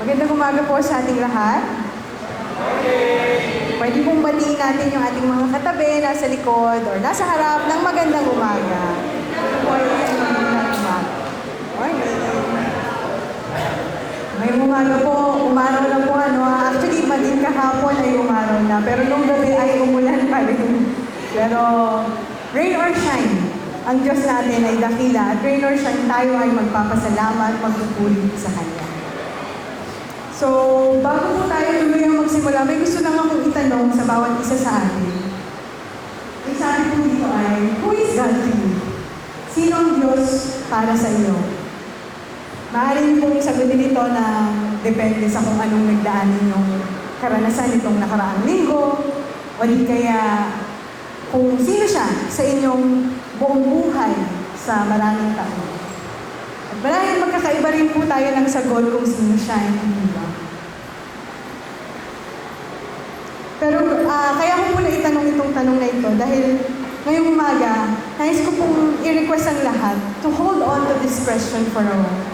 Magandang umaga po sa ating lahat. Pwede pong batiin natin yung ating mga katabi, nasa likod, or nasa harap ng magandang umaga. Ito po ay magandang umaga. Morning. May umaga po, umaraw na po Actually, maging kahapon ay umaraw na, pero nung gabi ay umulan pa rin. Pero, rain or shine, ang Diyos natin ay dakila. At rain or shine, tayo ay magpapasalamat, magpupuri sa Kanya. So, bago po tayo tuluyang magsimula, may gusto lang akong itanong sa bawat isa sa atin. Ang sabi po dito ay, who is God to you? Sino ang Diyos para sa iyo? Maaaring pong sagutin ito na depende sa kung anong nagdaanin yung karanasan itong nakaraang linggo, o di kaya kung sino siya sa inyong buong buhay sa maraming taon. At marahil magkakaiba rin po tayo ng sagot kung sino siya, hindi ba? Pero kaya ko muna itanong itong tanong na ito dahil ngayong umaga, nais ko pong i-request ang lahat to hold on to this question for a while.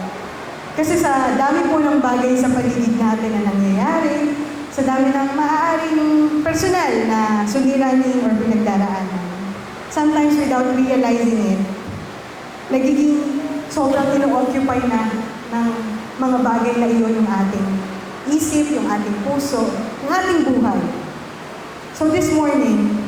Kasi sa dami po ng bagay sa paligid natin na nangyayari, sa dami ng maaaring personal na suliranin or pinagdaraanan, sometimes without realizing it, nagiging sobrang ino-occupy na ng mga bagay na iyon yung ating isip, yung ating puso, yung ating buhay. So this morning,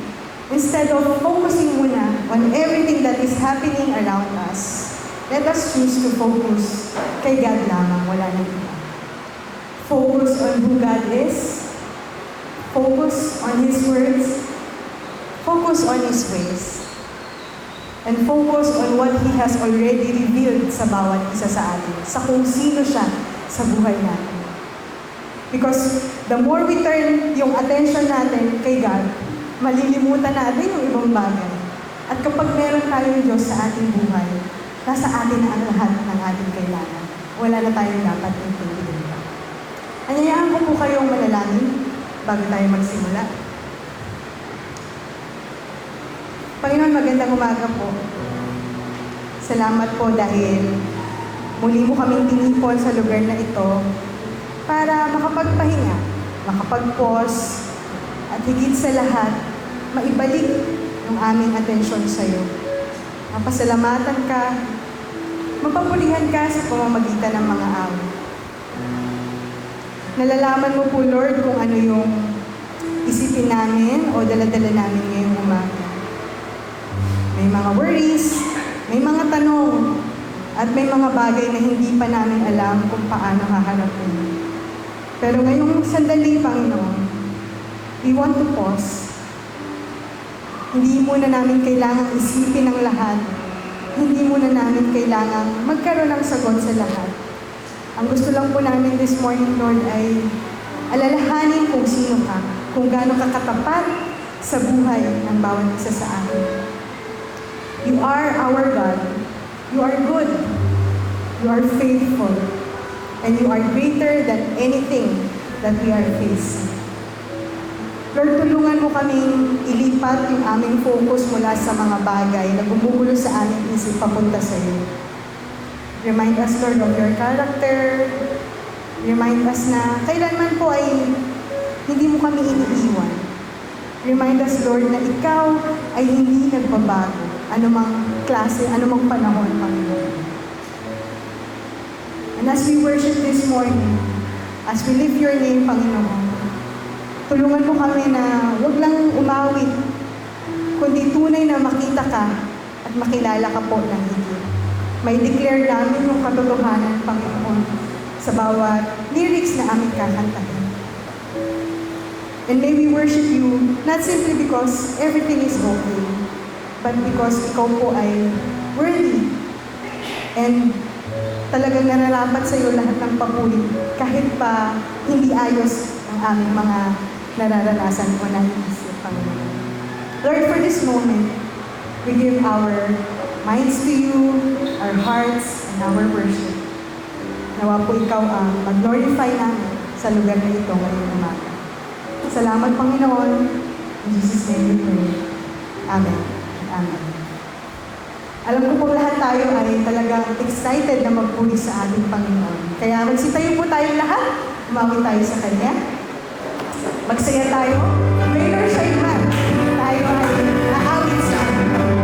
instead of focusing muna on everything that is happening around us, let us choose to focus kay God lamang, wala nang iba. Focus on who God is, focus on His words, focus on His ways, and focus on what He has already revealed sa bawat isa sa atin, sa kung sino siya sa buhay natin. Because the more we turn yung attention natin kay God, malilimutan natin yung ibang bagay. At kapag meron tayong Diyos sa ating buhay, nasa atin na ang lahat ng ating kailangan. Wala na tayong dapat intindihin pa. Anyayaan ko po kayong manalangin bago tayo magsimula. Panginoon, magandang umaga po. Salamat po dahil muli mo kaming tinipon sa lugar na ito para makapagpahinga, makapag-pause, at higit sa lahat, maibalik yung aming atensyon sa iyo. Mapasalamatan ka, mapapulihan ka sa pamamagitan ng mga awit. Nalalaman mo po, Lord, kung ano yung isipin namin o daladala namin ngayong umaga. May mga worries, may mga tanong, at may mga bagay na hindi pa namin alam kung paano haharapin. Pero ngayong sandali, Panginoon, we want to pause. Hindi muna namin kailangang isipin ang lahat. Hindi muna namin kailangang magkaroon ng sagot sa lahat. Ang gusto lang po namin this morning, Lord, ay alalahanin kung sino ka, kung gaano ka katapat sa buhay ng bawat isa sa amin. You are our God. You are good. You are faithful. And you are greater than anything that we are facing. Lord, tulungan mo kaming ilipat yung aming focus mula sa mga bagay na gumugulo sa aming isip papunta sa iyo. Remind us, Lord, of your character. Remind us na kailanman po ay hindi mo kami iniiwan. Remind us, Lord, na ikaw ay hindi nagbabago. Anumang klase, anumang panahon, Panginoon. And as we worship this morning, as we lift your name, Panginoon, tulungan mo kami na huwag lang umawit, kundi tunay na makita ka at makilala ka po ng higit. May declare namin yung katotohanan, Panginoon, sa bawat lyrics na aming kakantahin. And may we worship you, not simply because everything is okay, but because ikaw po ay worthy. And talagang nararapat sa iyo lahat ng papuri, kahit pa hindi ayos ang aming mga nararanasan o naiisip, Panginoon. Lord, for this moment, we give our minds to you, our hearts, and our worship. Nawa po ikaw ang mag-glorify namin sa lugar na ito ngayong umaga. Salamat, Panginoon. In Jesus' name we pray. Amen. Amen. Alam ko po lahat tayo ay talagang excited na magpuri sa ating Panginoon. Kaya magsitayo po tayong lahat, umawit tayo sa Kanya. Magsaya tayo. Greater siya man. Tayo ay aawit sa ating Panginoon.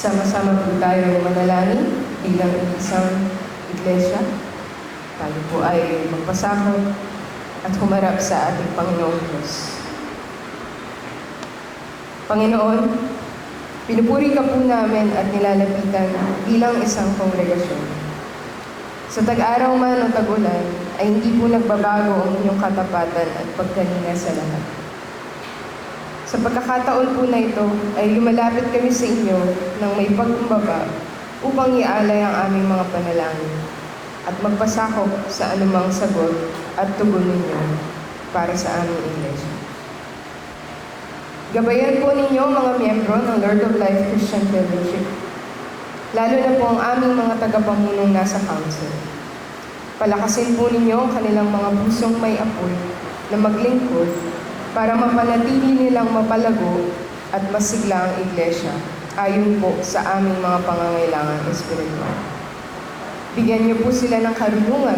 Sama-sama po tayo manalangin bilang isang iglesia. Tayo po ay magpasakop at humarap sa ating Panginoong Diyos. Panginoon, pinupuri ka po namin at nilalapitan bilang isang kongregasyon. Sa tag-araw man o tag-ulan, ay hindi po nagbabago ang inyong katapatan at pagkalinga sa lahat. Sa pagkakataon po na ito, ay lumalapit kami sa inyo ng may pagkumbaba upang ialay ang aming mga panalangin at magpasakop sa anumang sagot at tugon ninyo para sa aming iglesia. Gabayan po ninyo mga miyembro ng Lord of Life Christian Fellowship, lalo na po ang aming mga tagapamunong nasa council. Palakasin po ninyo ang kanilang mga pusong may apoy na maglingkod para mapanatili nilang mapalago at masigla ang iglesia ayon po sa aming mga pangangailangan espiritual. Bigyan niyo po sila ng karunungan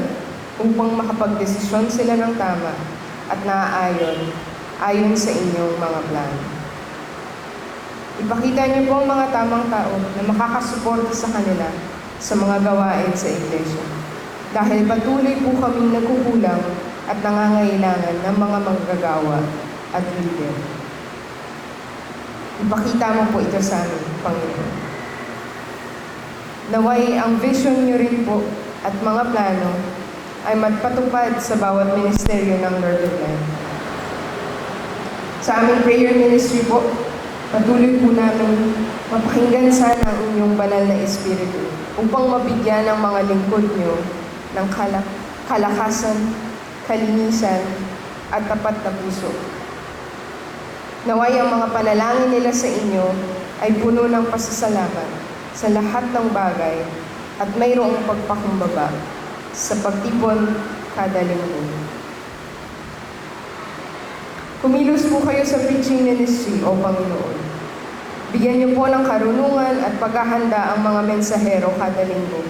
upang makapagdesisyon sila ng tama at ayon sa inyong mga plano. Ipakita niyo po ang mga tamang tao na makakasuporta sa kanila sa mga gawain sa iglesia. Dahil patuloy po kaming nagkukulang at nangangailangan ng mga manggagawa at leader. Ipakita mo po ito sa amin, Panginoon. Naway ang vision niyo rin po at mga plano ay magpatupad sa bawat ministeryo ng Lord of Life. Sa aming prayer ministry po, patuloy po namin mapakinggan sana ang inyong banal na espiritu upang mabigyan ng mga lingkod niyo ng kalakasan, kalinisan, at tapat na puso. Naway ang mga panalangin nila sa inyo ay puno ng pasasalamat sa lahat ng bagay at mayroong pagpakumbaba sa pagtipon kada linggo. Kumilos po kayo sa preaching ministry, O Panginoon. Bigyan niyo po ng karunungan at paghahanda ang mga mensahero kada linggo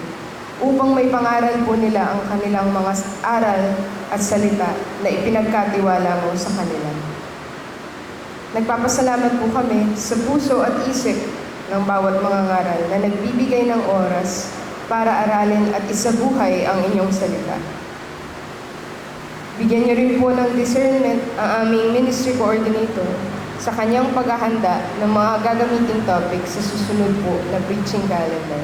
upang may pangaral po nila ang kanilang mga aral at salita na ipinagkatiwala mo sa kanila. Nagpapasalamat po kami sa puso at isip ng bawat mga ngaral na nagbibigay ng oras para aralin at isabuhay ang inyong salita. Bigyan niyo rin po ng discernment ang aming ministry coordinator sa kanyang paghahanda ng mga gagamiting topic sa susunod po na preaching calendar,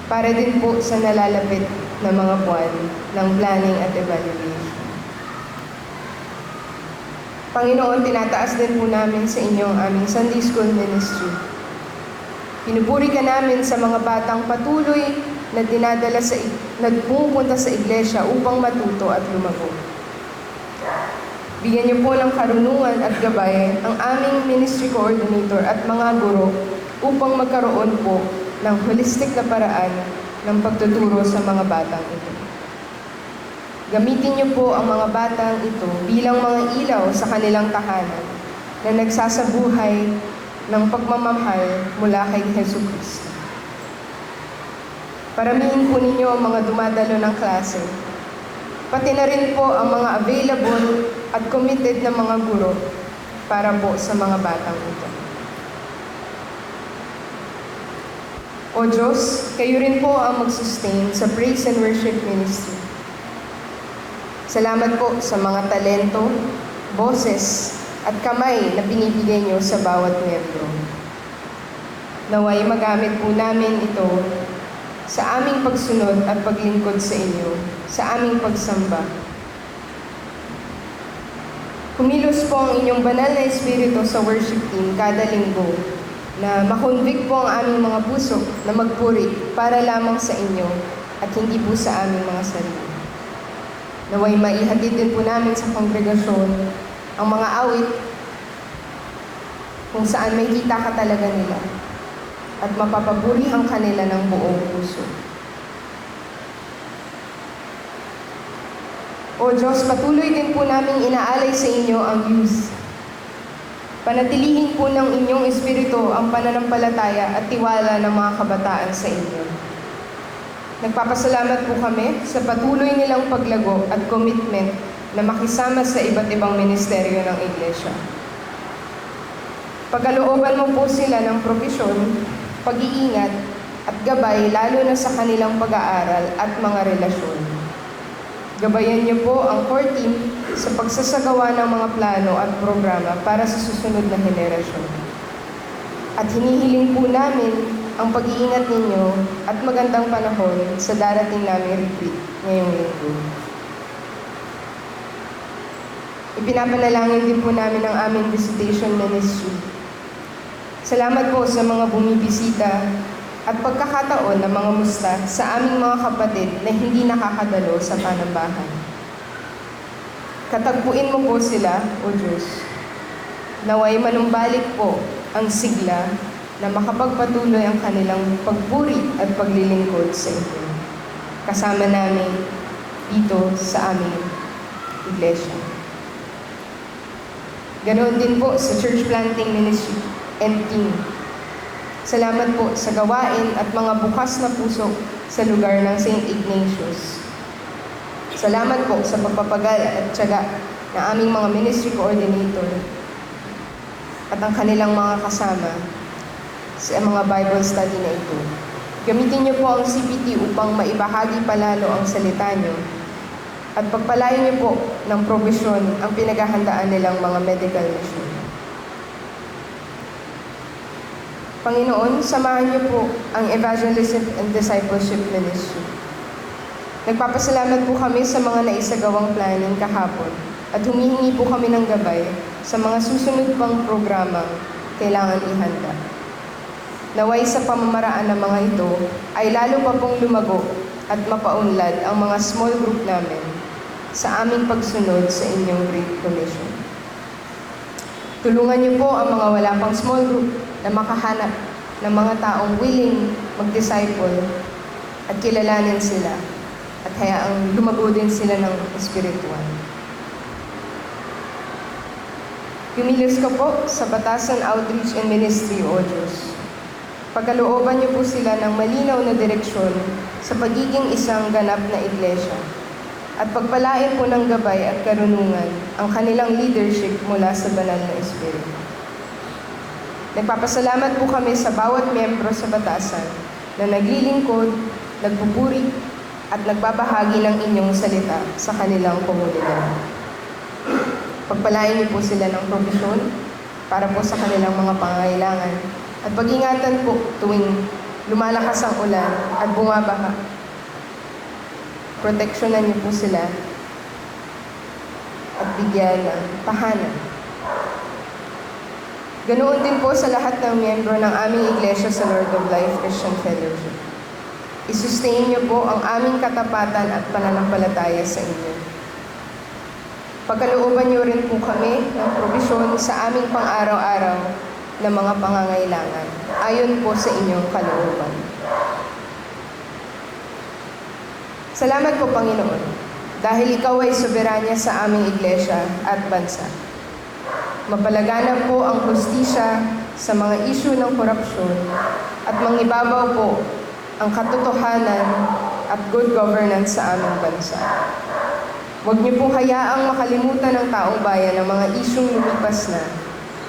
para din po sa nalalapit na mga buwan ng planning at evaluation. Panginoon, tinataas din po namin sa inyo ang aming Sunday School Ministry. Pinupuri ka namin sa mga batang patuloy na pumupunta sa iglesia upang matuto at lumago. Bigyan niyo po ng karunungan at gabay ang aming ministry coordinator at mga guro upang magkaroon po ng holistic na paraan ng pagtuturo sa mga batang ito. Gamitin niyo po ang mga batang ito bilang mga ilaw sa kanilang tahanan na nagsasabuhay ng pagmamahal mula kay Jesucristo. Paramihin po ninyo ang mga dumadalo ng klase, pati na rin po ang mga available at committed na mga guro para po sa mga batang ito. O Diyos, kayo rin po ang mag-sustain sa praise and worship ministry. Salamat po sa mga talento, boses, at kamay na binibigay niyo sa bawat miyembro. Naway magamit po namin ito sa aming pagsunod at paglingkod sa inyo, sa aming pagsamba. Kumilos po ang inyong banal na espiritu sa worship team kada linggo na makonvict po ang aming mga puso na magpuri para lamang sa inyo at hindi po sa aming mga sarili. Naway maihatid din po namin sa kongregasyon ang mga awit kung saan may kita ka talaga nila at mapapaburihan kanila ng buong puso. O Diyos, patuloy din po namin inaalay sa inyo ang youth. Panatilihin po ng inyong espiritu ang pananampalataya at tiwala ng mga kabataan sa inyo. Nagpapasalamat po kami sa patuloy nilang paglago at commitment na makisama sa iba't ibang ministeryo ng Iglesia. Pagkalooban mo po sila ng propesyon pag-iingat, at gabay lalo na sa kanilang pag-aaral at mga relasyon. Gabayan niyo po ang core team sa pagsasagawa ng mga plano at programa para sa susunod na henerasyon. At hinihiling po namin ang pag-iingat ninyo at magandang panahon sa darating naming retreat ngayong linggo. Ipinapanalangin din po namin ang aming visitation ministry. Salamat po sa mga bumibisita at pagkakataon na mga musta sa aming mga kapatid na hindi nakakadalo sa panambahan. Katagpuin mo po sila, O Diyos. Naway manumbalik po ang sigla na makapagpatuloy ang kanilang pagpuri at paglilingkod sa inyo. Kasama namin dito sa aming iglesia. Ganoon din po sa church planting ministry and team. Salamat po sa gawain at mga bukas na puso sa lugar ng St. Ignatius. Salamat po sa pagpapagal at tiyaga ng aming mga ministry coordinator at ang kanilang mga kasama sa mga Bible study na ito. Gamitin niyo po ang CPT upang maibahagi palalo ang salita niyo at pagpalain niyo po ng probisyon ang pinaghahandaan nilang mga medical mission. Panginoon, samahan niyo po ang Evangelism and Discipleship Ministry. Nagpapasalamat po kami sa mga naisagawang planning kahapon at humihingi po kami ng gabay sa mga susunod pang programang kailangan ihanda. Naway sa pamamaraan ng mga ito ay lalo pa pong lumago at mapaunlad ang mga small group namin sa aming pagsunod sa inyong Great Commission. Tulungan niyo po ang mga wala pang small group na makahanap ng mga taong willing mag-disciple at kilalanin sila at hayaang lumago din sila ng espiritual. Kumilos ka po sa Batasan Outreach and Ministry, O Diyos. Pagkalooban niyo po sila ng malinaw na direksyon sa pagiging isang ganap na iglesia at pagpalain po ng gabay at karunungan ang kanilang leadership mula sa banal na Espiritu. Nagpapasalamat po kami sa bawat miyembro sa Batasan na naglilingkod, nagpupuri, at nagbabahagi ng inyong salita sa kanilang komunidad. Pagpalain niyo po sila ng provisyon para po sa kanilang mga pangangailangan at pag-ingatan po tuwing lumalakas ang ulan at bumabaha. Proteksyonan niyo po sila at bigyan ng tahanan. Ganoon din po sa lahat ng miyembro ng aming iglesia sa Lord of Life Christian Fellowship. I-sustain niyo po ang aming katapatan at pananampalataya sa inyo. Pagkalooban niyo rin po kami ng probisyon sa aming pang-araw-araw na mga pangangailangan ayon po sa inyong kalooban. Salamat po, Panginoon, dahil Ikaw ay soberanya sa aming iglesia at bansa. Mapalaganap po ang hustisya sa mga isyu ng korupsyon at mangibabaw po ang katotohanan at good governance sa aming bansa. Huwag niyo pong hayaang makalimutan ng taong bayan ang mga isyung lumipas na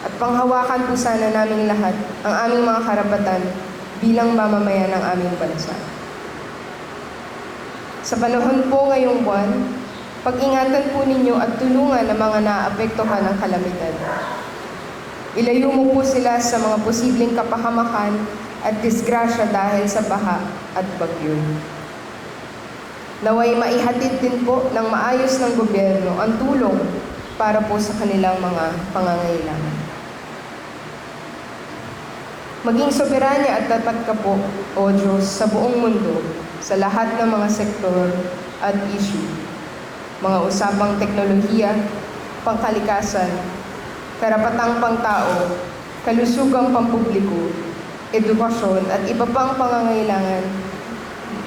at panghawakan po sana naming lahat ang aming mga karapatan bilang mamamayan ng aming bansa. Sa panahon po ngayong buwan, pag-ingatan po ninyo at tulungan ang mga naapektuhan ng kalamidad. Ilayo mo po sila sa mga posibleng kapahamakan at disgrasya dahil sa baha at bagyo. Naway maihatid din po ng maayos ng gobyerno ang tulong para po sa kanilang mga pangangailangan. Maging soberanya at tapat ka po, O Diyos, sa buong mundo, sa lahat ng mga sektor at issue, mga usapang teknolohiya, pangkalikasan, karapatang pangtao, kalusugang pampubliko, edukasyon at iba pang pangangailangan,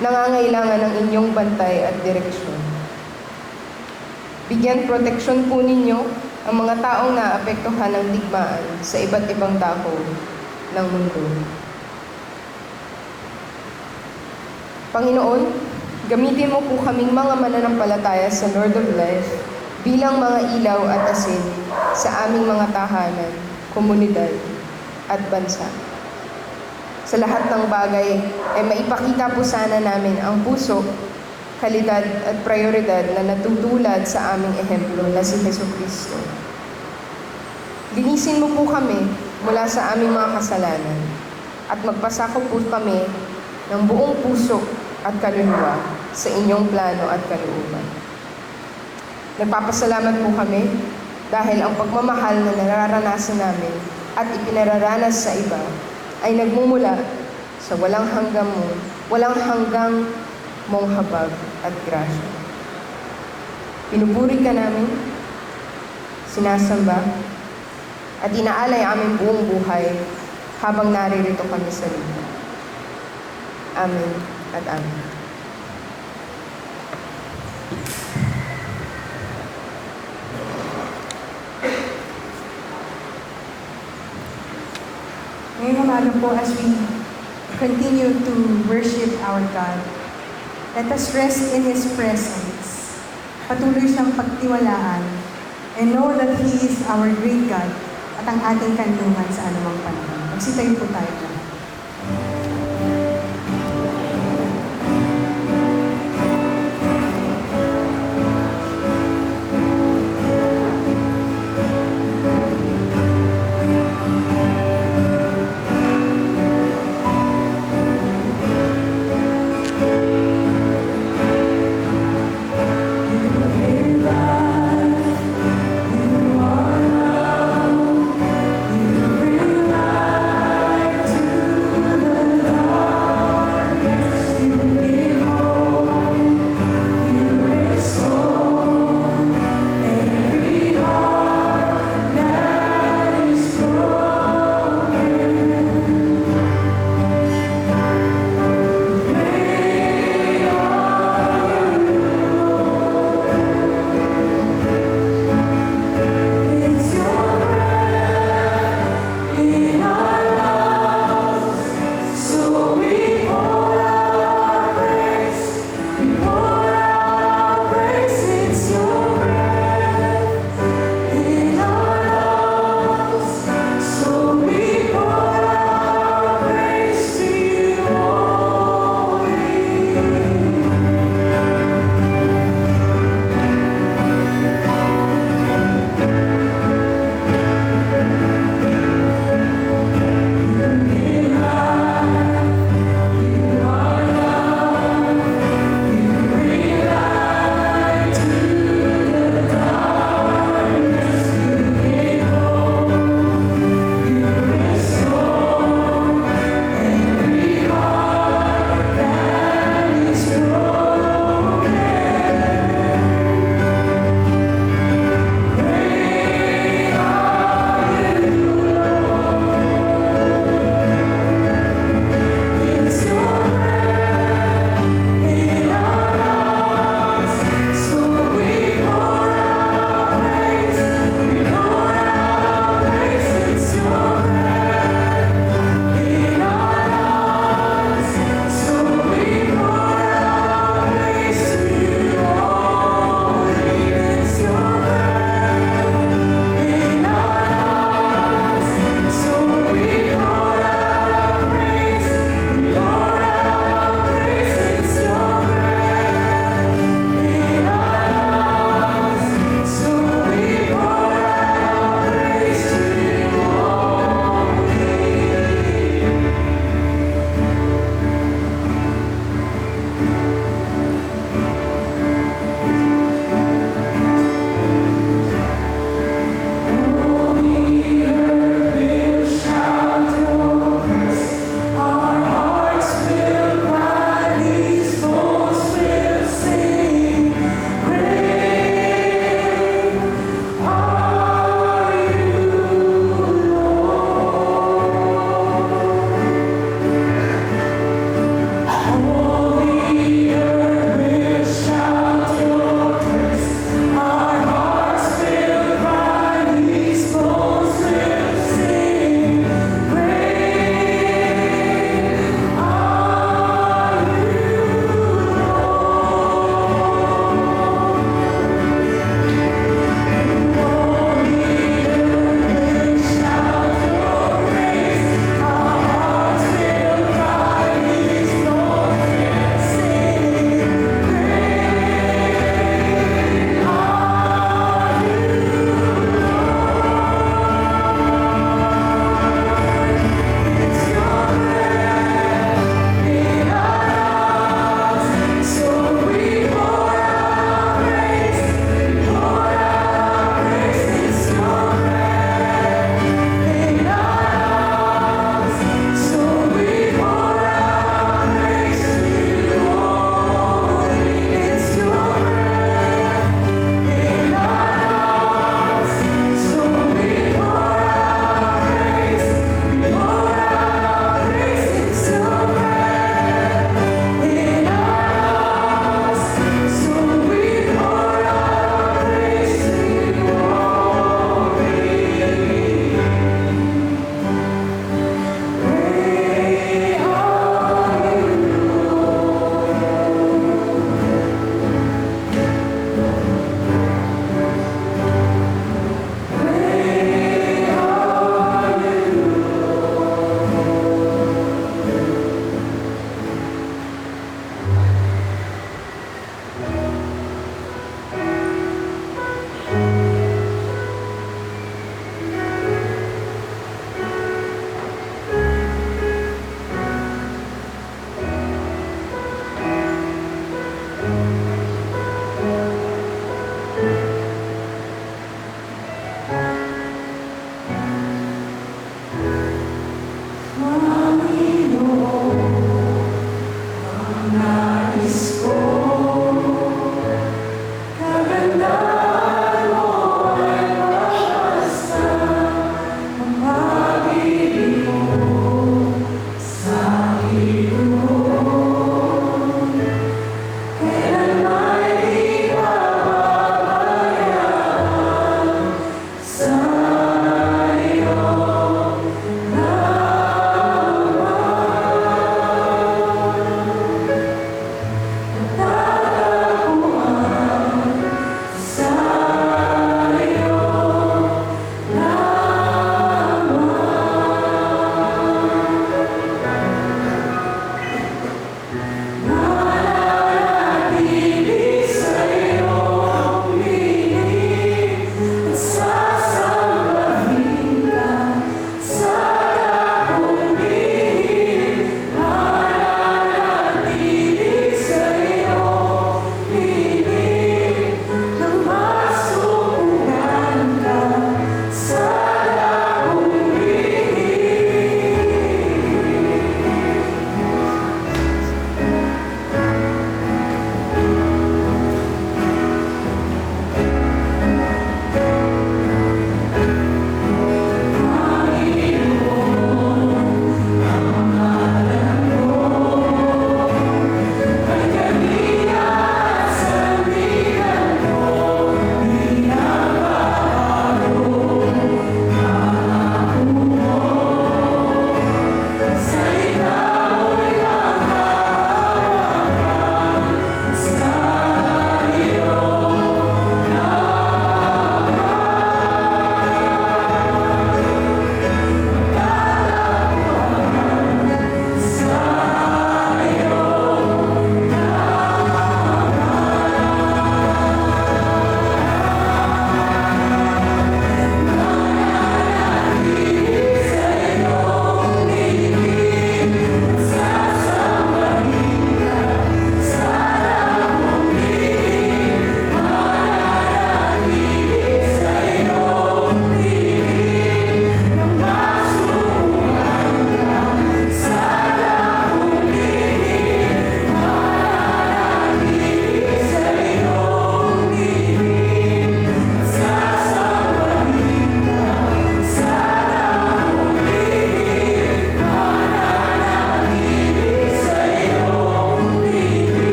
nangangailangan ng inyong bantay at direksyon. Bigyan proteksyon po ninyo ang mga taong naapektuhan ng digmaan sa iba't ibang dako ng mundo. Panginoon, gamitin mo po kaming mga mananampalataya sa Lord of Life bilang mga ilaw at asin sa aming mga tahanan, komunidad at bansa. Sa lahat ng bagay ay maipakita po sana namin ang puso, kalidad at prioridad na natutulad sa aming ehemplo na si Jesucristo. Linisin mo po kami mula sa aming mga kasalanan at magpasako po kami ng buong puso at kaluluwa sa inyong plano at kalooban. Nagpapasalamat po kami dahil ang pagmamahal na nararanasan namin at ipinararanas sa iba ay nagmumula sa walang hanggang mong habag at grasya. Pinupuri ka namin, sinasamba, at inaalay aming buong buhay habang naririto kami sa lupa. Amen at amen. Ngayong umaga po, as we continue to worship our God, let us rest in His presence. Patuloy siyang pagtiwalaan and know that He is our great God at ang ating kanlungan sa anumang panahon. Magsitayo po tayo. To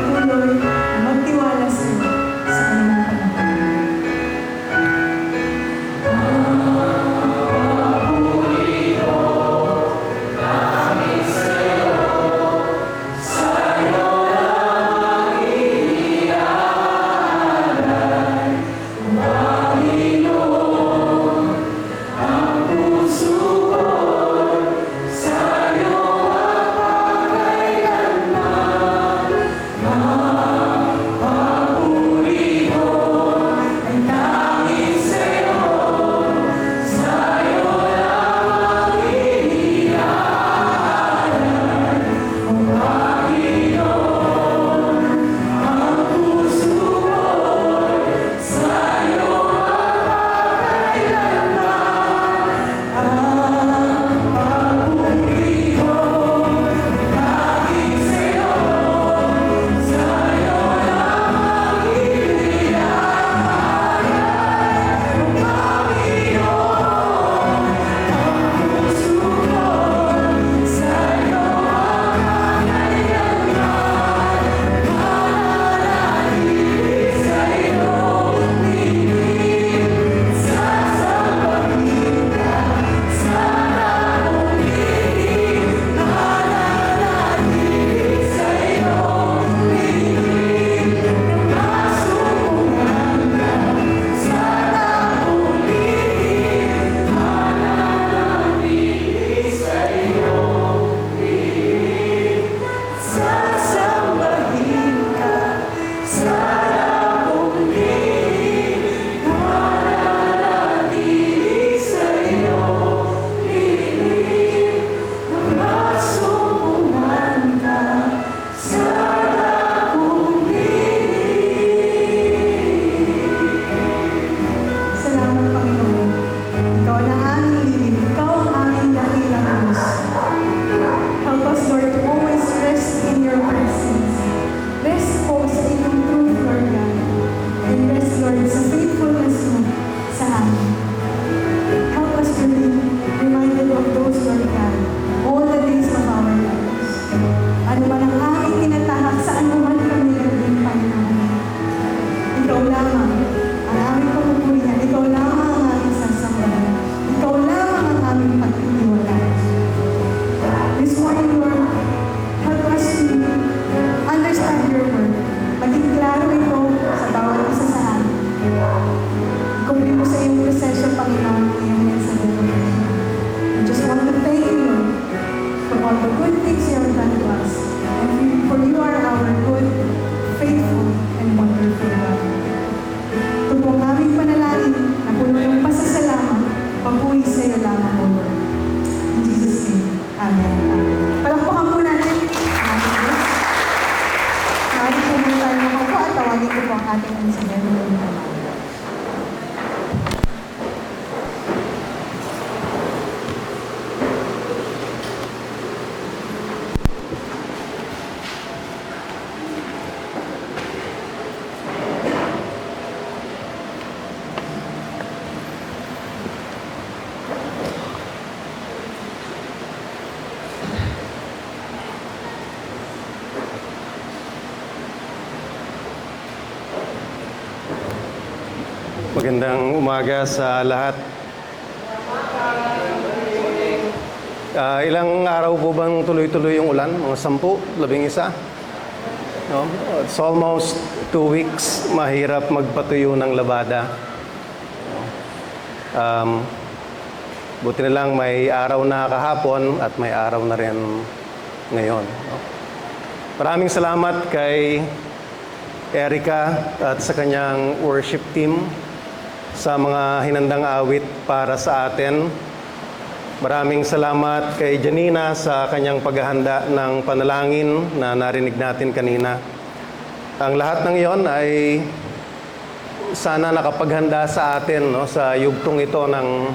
patuloy na magtiwala sa iyo sa kanilang panahon. Magandang umaga sa lahat. Ilang araw po bang tuloy-tuloy yung ulan? Mga 10, 11? No? It's almost 2 weeks. Mahirap magpatuyo ng labada. Buti na lang may araw na kahapon at may araw na rin ngayon. No? Maraming salamat kay Erica at sa kanyang worship team sa mga hinandang awit para sa atin. Maraming salamat kay Janina sa kanyang paghahanda ng panalangin na narinig natin kanina. Ang lahat ng iyon ay sana nakapaghanda sa atin, no, sa yugtong ito ng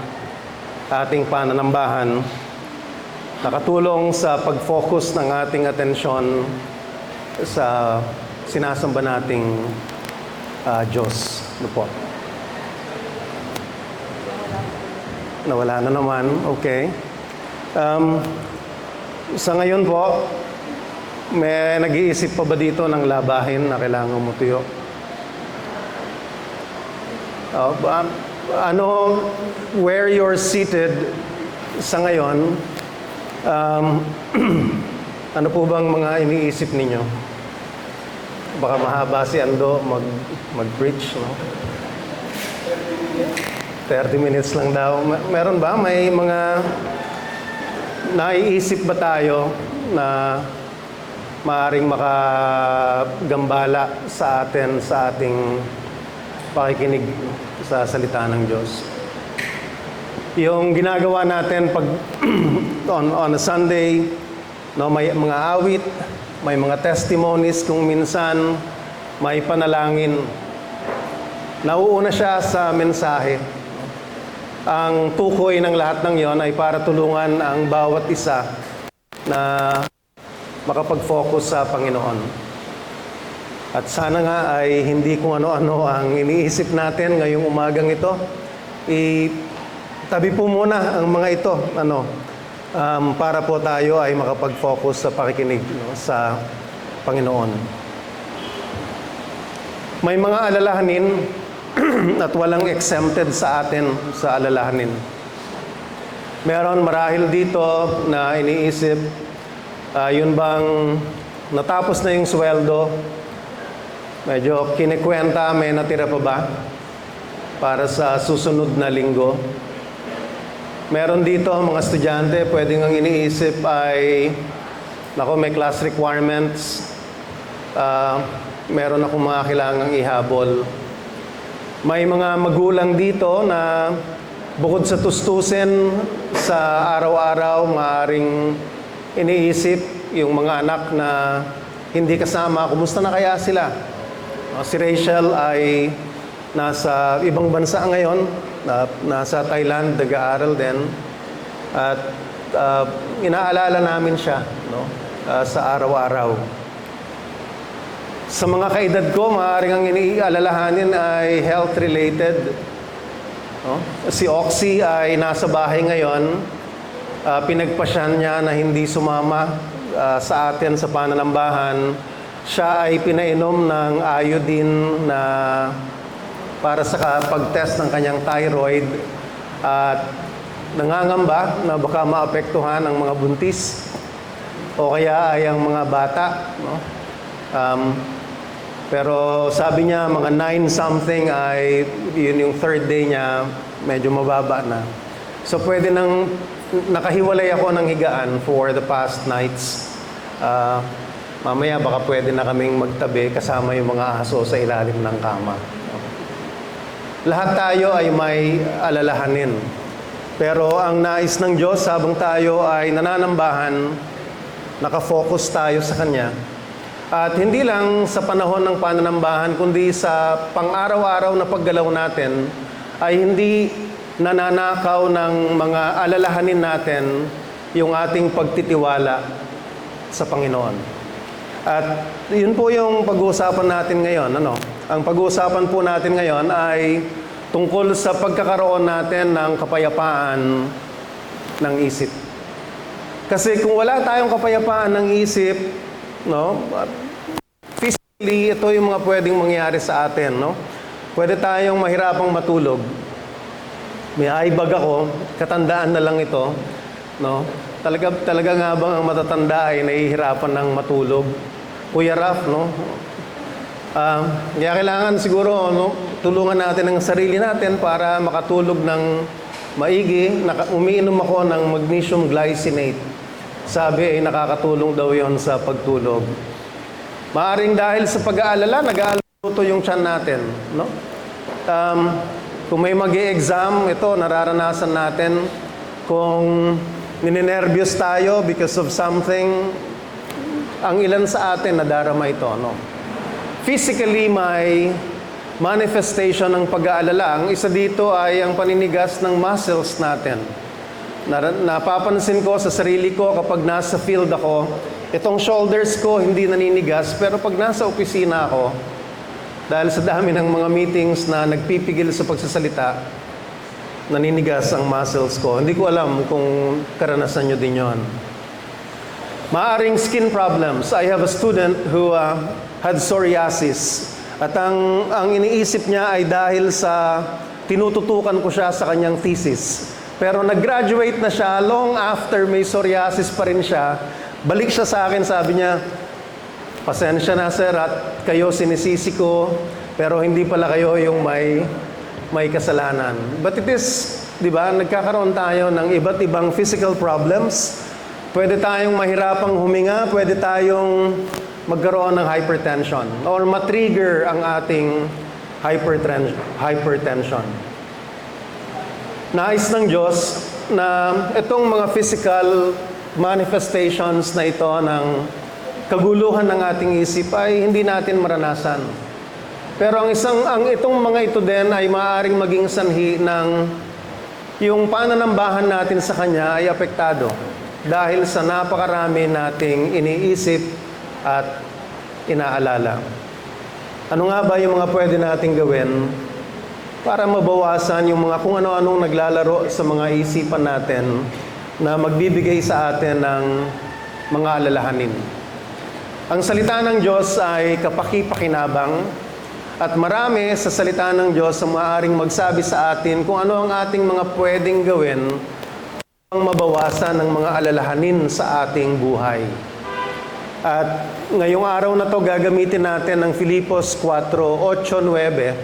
ating pananambahan. Nakatulong sa pag-focus ng ating atensyon sa sinasamba nating Diyos. Ano po? Nawala na naman. Okay. Sa ngayon po, May nag-iisip pa ba dito ng labahin na kailangan umutuyo? Where you're seated sa ngayon, ano po bang mga iniisip ninyo? Baka mahaba si Ando mag-preach, no? 30 minutes lang daw. Meron ba? May mga naiisip ba tayo na maaaring makagambala sa atin sa ating pakikinig sa salita ng Diyos? Yung ginagawa natin pag on a Sunday, no, may mga awit, may mga testimonies, kung minsan may panalangin. Nauuna siya sa mensahe. Ang tukoy ng lahat ng yon ay para tulungan ang bawat isa na makapag-focus sa Panginoon. At sana nga ay hindi kung ano-ano ang iniisip natin ngayong umagang ito. Tabi po muna ang mga ito, para po tayo ay makapag-focus sa pakikinig, no, sa Panginoon. May mga alalahanin at walang exempted sa atin sa alalahanin. Meron marahil dito na iniisip, yun bang natapos na yung sweldo, medyo kinikwenta, may natira pa ba para sa susunod na linggo? Meron dito mga estudyante, pwedeng ang iniisip ay, may class requirements, meron akong mga kailangang ihabol. May mga magulang dito na bukod sa tustusin sa araw-araw, maaaring iniisip yung mga anak na hindi kasama, kumusta na kaya sila? Si Rachel ay nasa ibang bansa ngayon, nasa Thailand, nag-aaral din. At inaalala namin siya, no, sa araw-araw. Sa mga kaedad ko, maaaring ang inialalahanin ay health-related. No? Si Oxy ay nasa bahay ngayon. Pinagpasyan niya na hindi sumama sa atin sa pananambahan. Siya ay pinainom ng iodine na para sa pag-test ng kanyang thyroid. At nangangamba na baka maapektuhan ang mga buntis o kaya ay ang mga bata. No? Pero sabi niya, mga 9-something ay, yun yung third day niya, medyo mababa na. So pwede nakahiwalay ako ng higaan for the past nights. Mamaya baka pwede na kaming magtabi kasama yung mga aso sa ilalim ng kama. Lahat tayo ay may alalahanin. Pero ang nais ng Diyos, habang tayo ay nananambahan, nakafocus tayo sa Kanya. At hindi lang sa panahon ng pananambahan, kundi sa pang-araw-araw na paggalaw natin, ay hindi nananakaw ng mga alalahanin natin yung ating pagtitiwala sa Panginoon. At yun po yung pag-uusapan natin ngayon. Ang pag-uusapan po natin ngayon ay tungkol sa pagkakaroon natin ng kapayapaan ng isip. Kasi kung wala tayong kapayapaan ng isip, physically, ito yung mga pwedeng mangyari sa atin, Pwede tayong mahirapang matulog. May eye bag ako, katandaan na lang ito, Talaga nga bang ang matatanda ay nahihirapan ng matulog? Kuya Raf, kaya kailangan siguro, tulungan natin ang sarili natin para makatulog ng maigi. Umiinom ako ng magnesium glycinate. Sabi ay nakakatulong daw yon sa pagtulog. Maaring dahil sa pag-aalala, nag-aalala yung tiyan natin. Kung may mag-i-exam, ito, nararanasan natin. Kung ninenervyos tayo because of something, ang ilan sa atin nadarama ito. Physically, may manifestation ng pag-aalala. Ang isa dito ay ang paninigas ng muscles natin. Napapansin ko sa sarili ko kapag nasa field ako, itong shoulders ko hindi naninigas, pero pag nasa opisina ako, dahil sa dami ng mga meetings na nagpipigil sa pagsasalita, naninigas ang muscles ko. Hindi ko alam kung karanasan nyo din yon. Maaring skin problems. I have a student who had psoriasis. At ang iniisip niya ay dahil sa tinututukan ko siya sa kanyang thesis. Pero nag-graduate na siya, long after may psoriasis pa rin siya. Balik siya sa akin, sabi niya, pasensya na sir at kayo sinisisi ko, pero hindi pala kayo yung may kasalanan. But it is, di ba, nagkakaroon tayo ng iba't ibang physical problems. Pwede tayong mahirapang huminga, pwede tayong magkaroon ng hypertension or matrigger ang ating hypertension. Nais ng Diyos na itong mga physical manifestations na ito ng kaguluhan ng ating isip ay hindi natin maranasan. Pero itong mga ito din ay maaaring maging sanhi ng yung pananambahan natin sa Kanya ay apektado dahil sa napakarami nating iniisip at inaalala. Ano nga ba yung mga pwede nating gawin para mabawasan yung mga kung ano-anong naglalaro sa mga isipan natin na magbibigay sa atin ng mga alalahanin? Ang salita ng Diyos ay kapaki-pakinabang at marami sa salita ng Diyos ang maaaring magsabi sa atin kung ano ang ating mga pwedeng gawin ang mabawasan ng mga alalahanin sa ating buhay. At ngayong araw na to gagamitin natin ang Filipos 4:8-9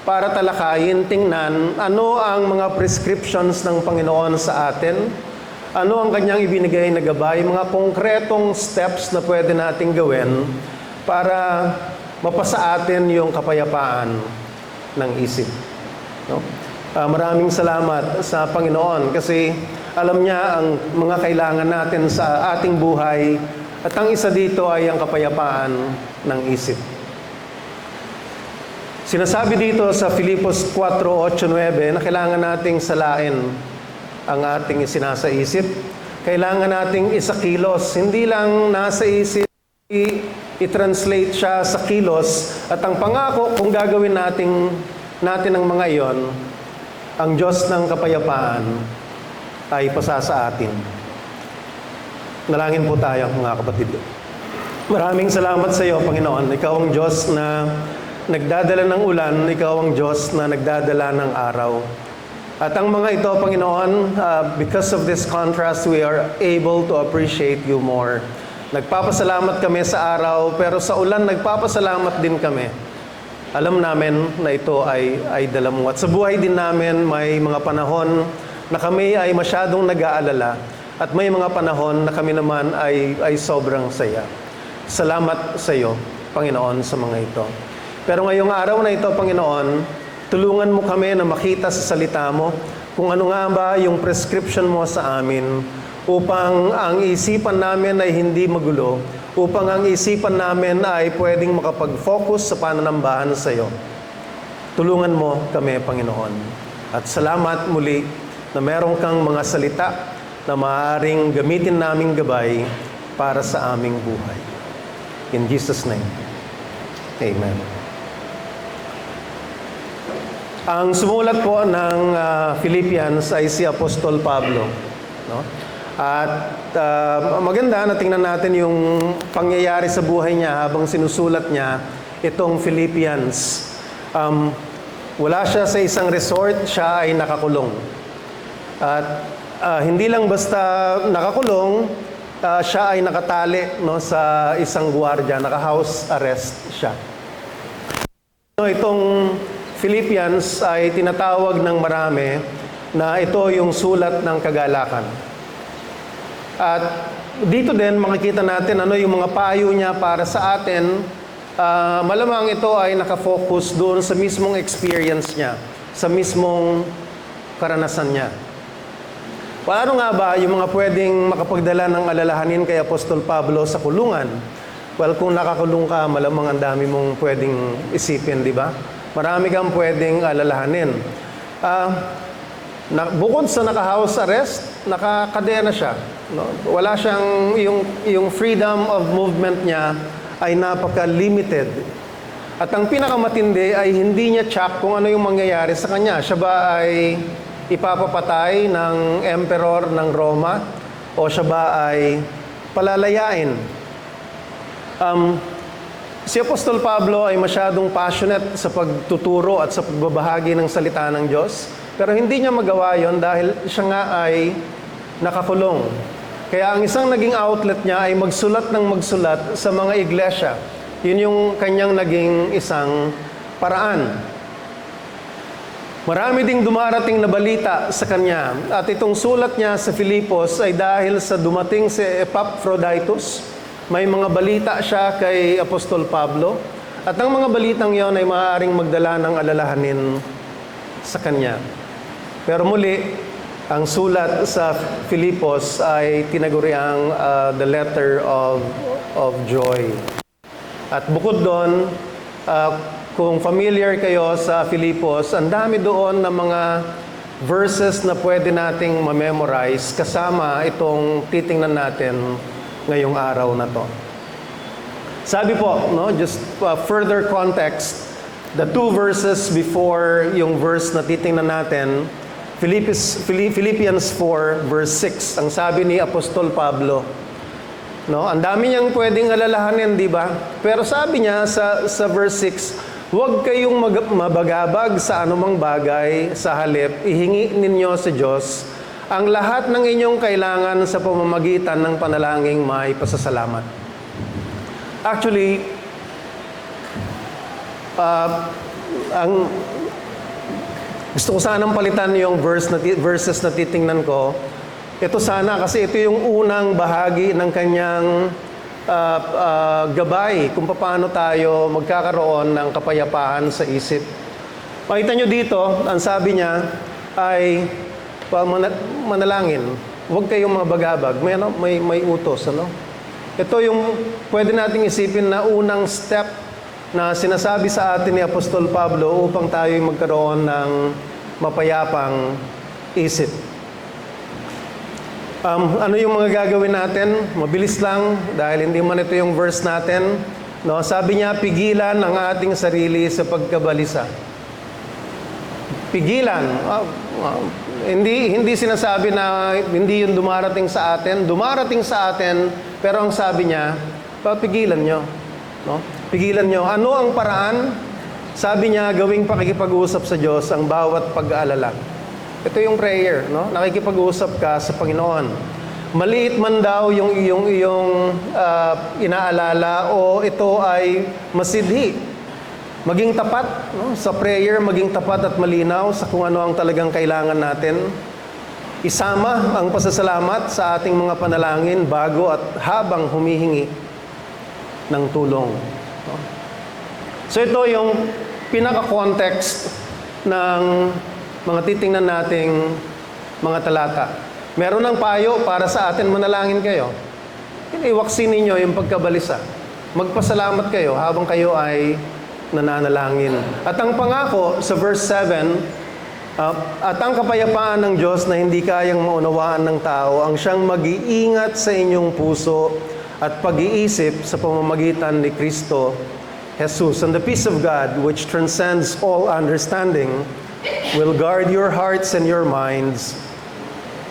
para talakayin, tingnan ano ang mga prescriptions ng Panginoon sa atin. Ano ang kanyang ibinigay na gabay, mga konkretong steps na pwede nating gawin para mapasa atin yung kapayapaan ng isip. No? Maraming salamat sa Panginoon kasi alam niya ang mga kailangan natin sa ating buhay at ang isa dito ay ang kapayapaan ng isip. Sinasabi dito sa Filipos 4:8-9 na kailangan nating salain ang ating isinasaisip. Kailangan nating isakilos. Hindi lang nasa isip, i-translate siya sa kilos. At ang pangako, kung gagawin natin ang mga iyon, ang Diyos ng kapayapaan ay pasasa atin. Nalangin po tayo, mga kapatid. Maraming salamat sa iyo, Panginoon. Ikaw ang Diyos na nagdadala ng ulan. Ikaw ang Diyos na nagdadala ng araw. At ang mga ito, Panginoon, because of this contrast, we are able to appreciate you more. Nagpapasalamat kami sa araw, pero sa ulan, nagpapasalamat din kami. Alam namin na ito ay dala mo. At sa buhay din namin, may mga panahon na kami ay masyadong nag-aalala. At may mga panahon na kami naman ay sobrang saya. Salamat sa iyo, Panginoon, sa mga ito. Pero ngayong araw na ito, Panginoon, tulungan mo kami na makita sa salita mo kung ano nga ba yung prescription mo sa amin upang ang isipan namin ay hindi magulo, upang ang isipan namin ay pwedeng makapag-focus sa pananambahan sa iyo. Tulungan mo kami, Panginoon. At salamat muli na meron kang mga salita na maaaring gamitin naming gabay para sa aming buhay. In Jesus' name, Amen. Ang sumulat po ng Philippians ay si Apostol Pablo. No? At maganda na tingnan natin yung pangyayari sa buhay niya habang sinusulat niya itong Philippians. Wala siya sa isang resort, siya ay nakakulong. At hindi lang basta nakakulong, siya ay nakatali sa isang gwardiya, naka-house arrest siya. Itong Philippians ay tinatawag ng marami na ito yung sulat ng kagalakan. At dito din makikita natin ano yung mga payo niya para sa atin. Malamang ito ay nakafocus doon sa mismong experience niya, sa mismong karanasan niya. Paano nga ba yung mga pwedeng makapagdala ng alalahanin kay Apostol Pablo sa kulungan? Well, kung nakakulong ka, malamang ang dami mong pwedeng isipin, di ba? Marami kang pwedeng alalahanin. Bukod sa naka-house arrest, nakakadena siya. No? Wala siyang, yung freedom of movement niya ay napaka-limited. At ang pinakamatindi ay hindi niya check kung ano yung mangyayari sa kanya. Siya ba ay ipapapatay ng emperor ng Roma? O siya ba ay palalayain. Si Apostol Pablo ay masyadong passionate sa pagtuturo at sa pagbabahagi ng salita ng Diyos, pero hindi niya magawa yon dahil siya nga ay nakakulong. Kaya ang isang naging outlet niya ay magsulat ng magsulat sa mga iglesia. Yun yung kanyang naging isang paraan. Marami ding dumarating na balita sa kanya. At itong sulat niya sa Filipos ay dahil sa dumating si Epaphroditus. May mga balita siya kay Apostol Pablo. At ang mga balitang yon ay maaaring magdala ng alalahanin sa kanya. Pero muli, ang sulat sa Filipos ay tinaguriang the letter of joy. At bukod doon, kung familiar kayo sa Filipos, ang dami doon ng mga verses na pwede nating ma-memorize kasama itong titingnan natin ngayong araw na to. Sabi po, no, just further context, the two verses before yung verse na titingnan natin, Philippians 4 verse 6, ang sabi ni Apostol Pablo, no, ang dami niyang pwedeng alalahanin, di ba? Pero sabi niya sa verse 6, huwag kayong mabagabag sa anumang bagay, sa halip, ihingi ninyo sa Diyos ang lahat ng inyong kailangan sa pamamagitan ng panalangin may pasasalamat. Actually, gusto ko sanang palitan yung verses na titingnan ko. Ito sana kasi ito yung unang bahagi ng kanyang gabay kung paano tayo magkakaroon ng kapayapaan sa isip. Makita nyo dito, ang sabi niya ay manalangin. Huwag kayong mabagabag. May utos, ano? Ito yung pwede nating isipin na unang step na sinasabi sa atin ni Apostol Pablo upang tayo magkaroon ng mapayapang isip. Ano yung mga gagawin natin? Mabilis lang dahil hindi man ito yung verse natin. No, sabi niya, pigilan ang ating sarili sa pagkabalisa. Pigilan. Hindi sinasabi na hindi yun dumarating sa atin. Dumarating sa atin, pero ang sabi niya, pigilan nyo. No? Pigilan nyo. Ano ang paraan? Sabi niya, gawing pakikipag-usap sa Diyos ang bawat pag-aalala. Ito yung prayer, no? Nakikipag-usap ka sa Panginoon. Maliit man daw yung iyong inaalala o ito ay masidhi. Maging tapat, no? Sa prayer, maging tapat at malinaw sa kung ano ang talagang kailangan natin. Isama ang pasasalamat sa ating mga panalangin bago at habang humihingi ng tulong. No? So ito yung pinaka-context ng mga titingnan nating mga talata. Meron ng payo para sa atin, manalangin kayo. Iwaksin ninyo yung pagkabalisa. Magpasalamat kayo habang kayo ay nananalangin. At ang pangako sa verse 7, at ang kapayapaan ng Diyos na hindi kayang maunawaan ng tao, ang siyang mag-iingat sa inyong puso at pag-iisip sa pamamagitan ni Kristo Jesus. And the peace of God, which transcends all understanding, will guard your hearts and your minds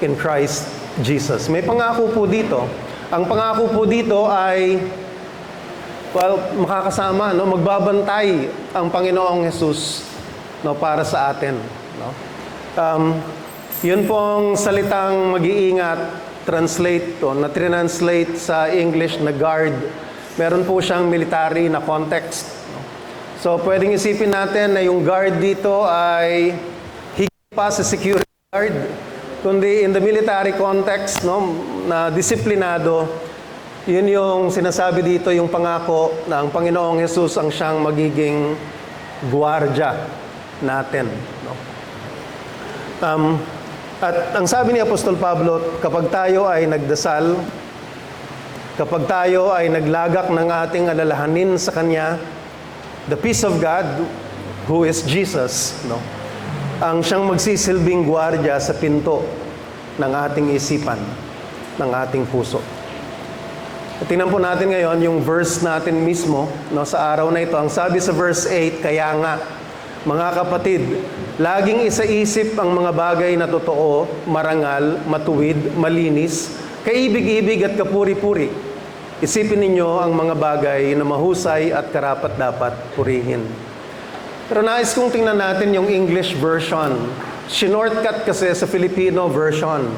in Christ Jesus. May pangako po dito. Ang pangako po dito ay makakasama, no, magbabantay ang Panginoong Jesus, no, para sa atin, no. Yun pong salitang mag-iingat, translate to, na translate sa English na guard. Meron po siyang military na context, no. So pwedeng isipin natin na yung guard dito ay higit pa sa security guard, kundi in the military context, no, na disiplinado. Yun yung sinasabi dito, yung pangako na ang Panginoong Jesus ang siyang magiging guwardiya natin. No? At ang sabi ni Apostol Pablo, kapag tayo ay nagdasal, kapag tayo ay naglagak ng ating alalahanin sa Kanya, the peace of God, who is Jesus, no, ang siyang magsisilbing guwardiya sa pinto ng ating isipan, ng ating puso. At tingnan po natin ngayon yung verse natin mismo, no, sa araw na ito. Ang sabi sa verse 8, kaya nga, mga kapatid, laging isaisip ang mga bagay na totoo, marangal, matuwid, malinis, kaibig-ibig at kapuri-puri. Isipin ninyo ang mga bagay na mahusay at karapat-dapat purihin. Pero nais kong tingnan natin yung English version. Shinortcut kasi sa Filipino version.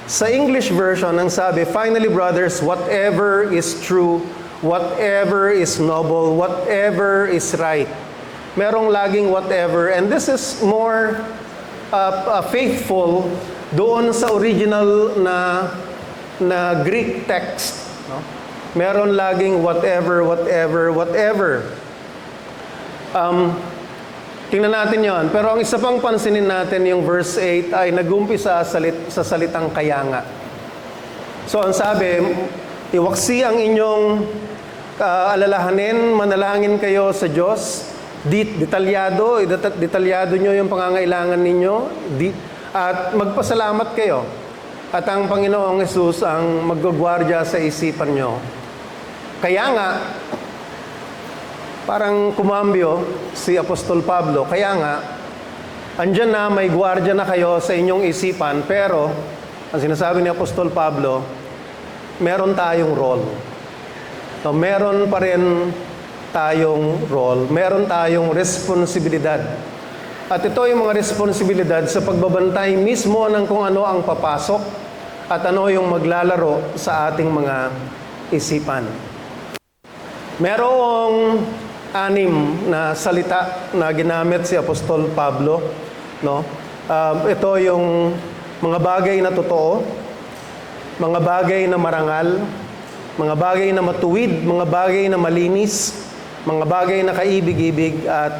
Sa English version, ang sabi, "Finally, brothers, whatever is true, whatever is noble, whatever is right." Merong laging whatever. And this is more faithful doon sa original na Greek text. No? Meron laging whatever, whatever, whatever. Tingnan natin yon. Pero ang isa pang pansinin natin, yung verse 8 ay nag-umpisa sa salitang kaya nga. So ang sabi, iwaksi ang inyong alalahanin, manalangin kayo sa Diyos, detalyado nyo yung pangangailangan ninyo, at magpasalamat kayo. At ang Panginoong Hesus ang maggagwardya sa isipan nyo. Kaya nga, parang kumambyo si Apostol Pablo, kaya nga, andyan na, may gwardya na kayo sa inyong isipan, pero, ang sinasabi ni Apostol Pablo, meron tayong role. So, meron pa rin tayong role, meron tayong responsibilidad. At ito yung mga responsibilidad sa pagbabantay mismo ng kung ano ang papasok at ano yung maglalaro sa ating mga isipan. Merong 6 na salita na ginamit si Apostol Pablo, no? Ito yung mga bagay na totoo, mga bagay na marangal, mga bagay na matuwid, mga bagay na malinis, mga bagay na kaibig-ibig, at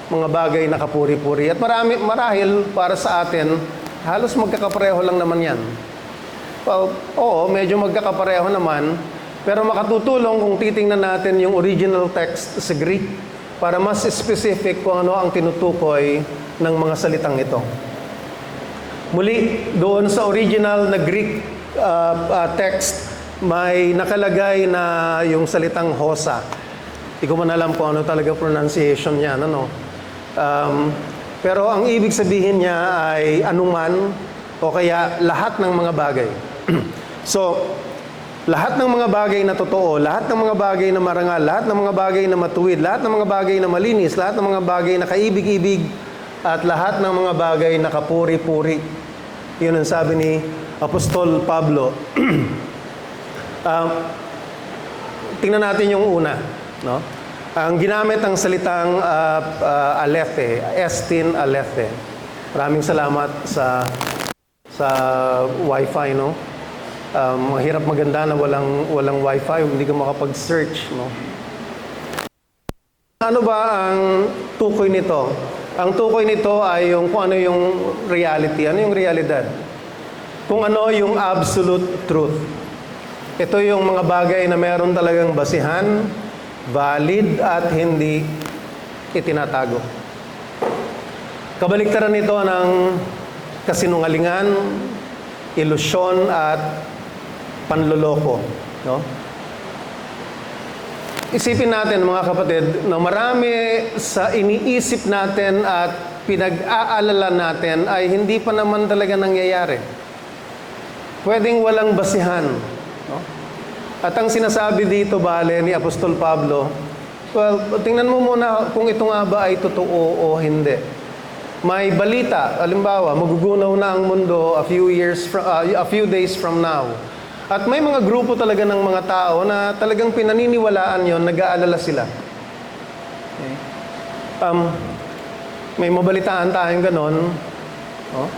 mga bagay na kapuri-puri. At marahil para sa atin, halos magkakapareho lang naman yan. Well, oo, medyo magkakapareho naman, pero makatutulong kung titingnan natin yung original text sa Greek para mas specific kung ano ang tinutukoy ng mga salitang ito. Muli, doon sa original na Greek text, may nakalagay na yung salitang hosa. Hindi ko man alam kung ano talaga pronunciation niya, ano? Pero ang ibig sabihin niya ay anuman o kaya lahat ng mga bagay. So, lahat ng mga bagay na totoo, lahat ng mga bagay na marangal, lahat ng mga bagay na matuwid, lahat ng mga bagay na malinis, lahat ng mga bagay na kaibig-ibig, at lahat ng mga bagay na kapuri-puri. Yun ang sabi ni Apostol Pablo. Tingnan natin yung una, no? Ang ginamit ang salitang aletheia, estin aletheia. Maraming salamat sa wifi, no? Mahirap maganda na walang wifi, hindi ka makapag-search, no? Ano ba ang tukoy nito? Ang tukoy nito ay yung kung ano yung reality, ano yung realidad. Kung ano yung absolute truth. Ito yung mga bagay na meron talagang basihan, valid, at hindi itinatago. Kabaliktaran nito ng kasinungalingan, ilusyon, at panloloko, no? Isipin natin, mga kapatid, na marami sa iniisip natin at pinag-aalala natin ay hindi pa naman talaga nangyayari. Pwedeng walang basihan, no? At ang sinasabi dito, bale, ni Apostol Pablo, well, tingnan mo muna kung ito nga ba ay totoo o hindi. May balita, halimbawa, magugunaw na ang mundo a few days from now. At may mga grupo talaga ng mga tao na talagang pinaniniwalaan yon, nag-aalala sila. Okay. May mabalitaan tayong ganon. Oh.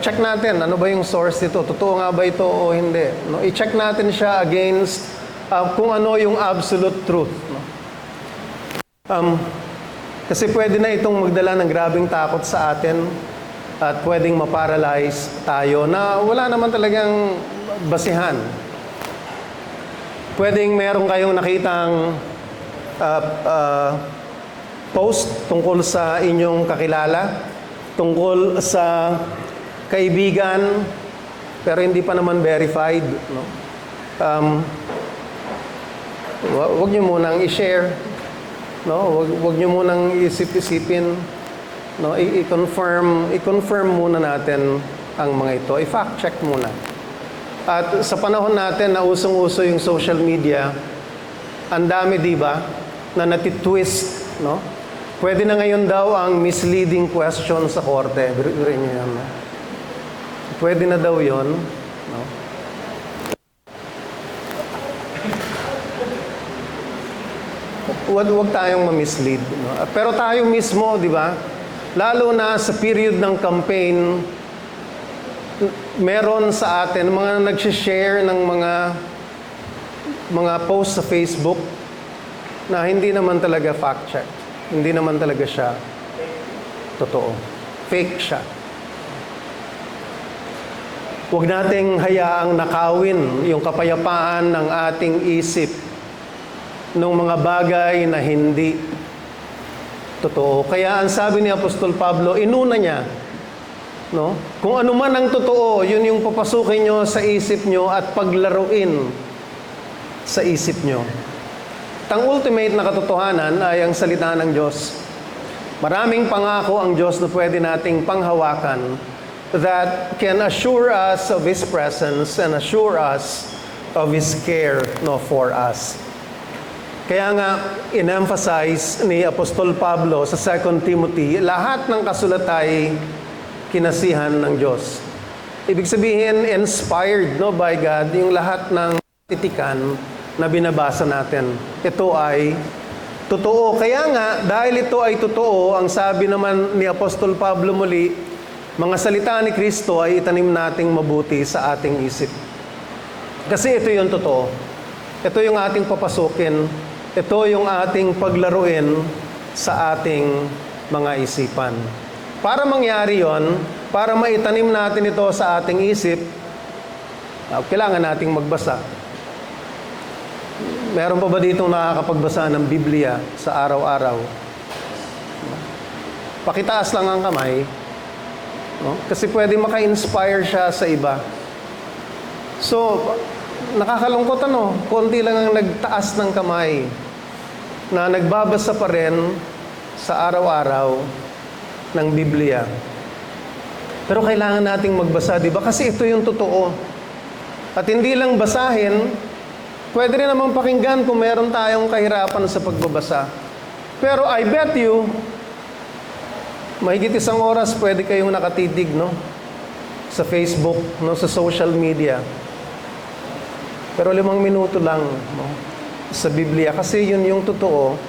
Check natin, ano ba yung source nito? Totoo nga ba ito o hindi? No? I-check natin siya against kung ano yung absolute truth. No? Kasi pwede na itong magdala ng grabing takot sa atin at pwedeng maparalyze tayo na wala naman talagang basihan. Pwedeng meron kayong nakitang post tungkol sa inyong kakilala, tungkol sa kaibigan, pero hindi pa naman verified. No? Huwag nyo munang i-share. No? Huwag nyo munang isip-isipin. No? I-confirm muna natin ang mga ito. I-fact check muna. At sa panahon natin na usong-uso yung social media, ang dami, di ba, na natitwist, no? Pwede na ngayon daw ang misleading question sa korte. Biruin niyo yan, no? Pwede na daw yon, no? Huwag tayong ma-mislead, no? Pero tayo mismo, di ba? Lalo na sa period ng campaign, meron sa atin mga nag-share ng mga post sa Facebook na hindi naman talaga fact check. Hindi naman talaga siya totoo. Fake siya. Huwag nating hayaang nakawin yung kapayapaan ng ating isip ng mga bagay na hindi totoo. Kaya ang sabi ni Apostol Pablo, inuna niya, no? Kung ano man ang totoo, yun yung papasukin nyo sa isip nyo at paglaruin sa isip nyo. Ang ultimate na katotohanan ay ang salita ng Diyos. Maraming pangako ang Diyos na pwede nating panghawakan that can assure us of His presence and assure us of His care, no, for us. Kaya nga, in-emphasize ni Apostol Pablo sa 2 Timothy, lahat ng kasulat ay kinasihan ng Diyos. Ibig sabihin, inspired, no, by God, yung lahat ng titikan na binabasa natin. Ito ay totoo. Kaya nga, dahil ito ay totoo, ang sabi naman ni Apostol Pablo muli, mga salita ni Kristo ay itanim nating mabuti sa ating isip. Kasi ito yung totoo. Ito yung ating papasukin. Ito yung ating paglaruin sa ating mga isipan. Para mangyari yon, para maitanim natin ito sa ating isip, kailangan nating magbasa. Meron pa ba ditong nakakapagbasa ng Biblia sa araw-araw? Pakitaas lang ang kamay. No? Kasi pwede maka-inspire siya sa iba. So, nakakalungkot ano, konti lang ang nagtaas ng kamay na nagbabasa pa rin sa araw-araw ng Biblia. Pero kailangan nating magbasa, di ba? Kasi ito yung totoo. At hindi lang basahin, pwede rin naman pakinggan kung meron tayong kahirapan sa pagbabasa. Pero I bet you, mahigit 1 oras pwede kayong nakatitig, no? Sa Facebook, no? Sa social media. Pero 5 minuto lang, no? Sa Biblia. Kasi yun yung totoo.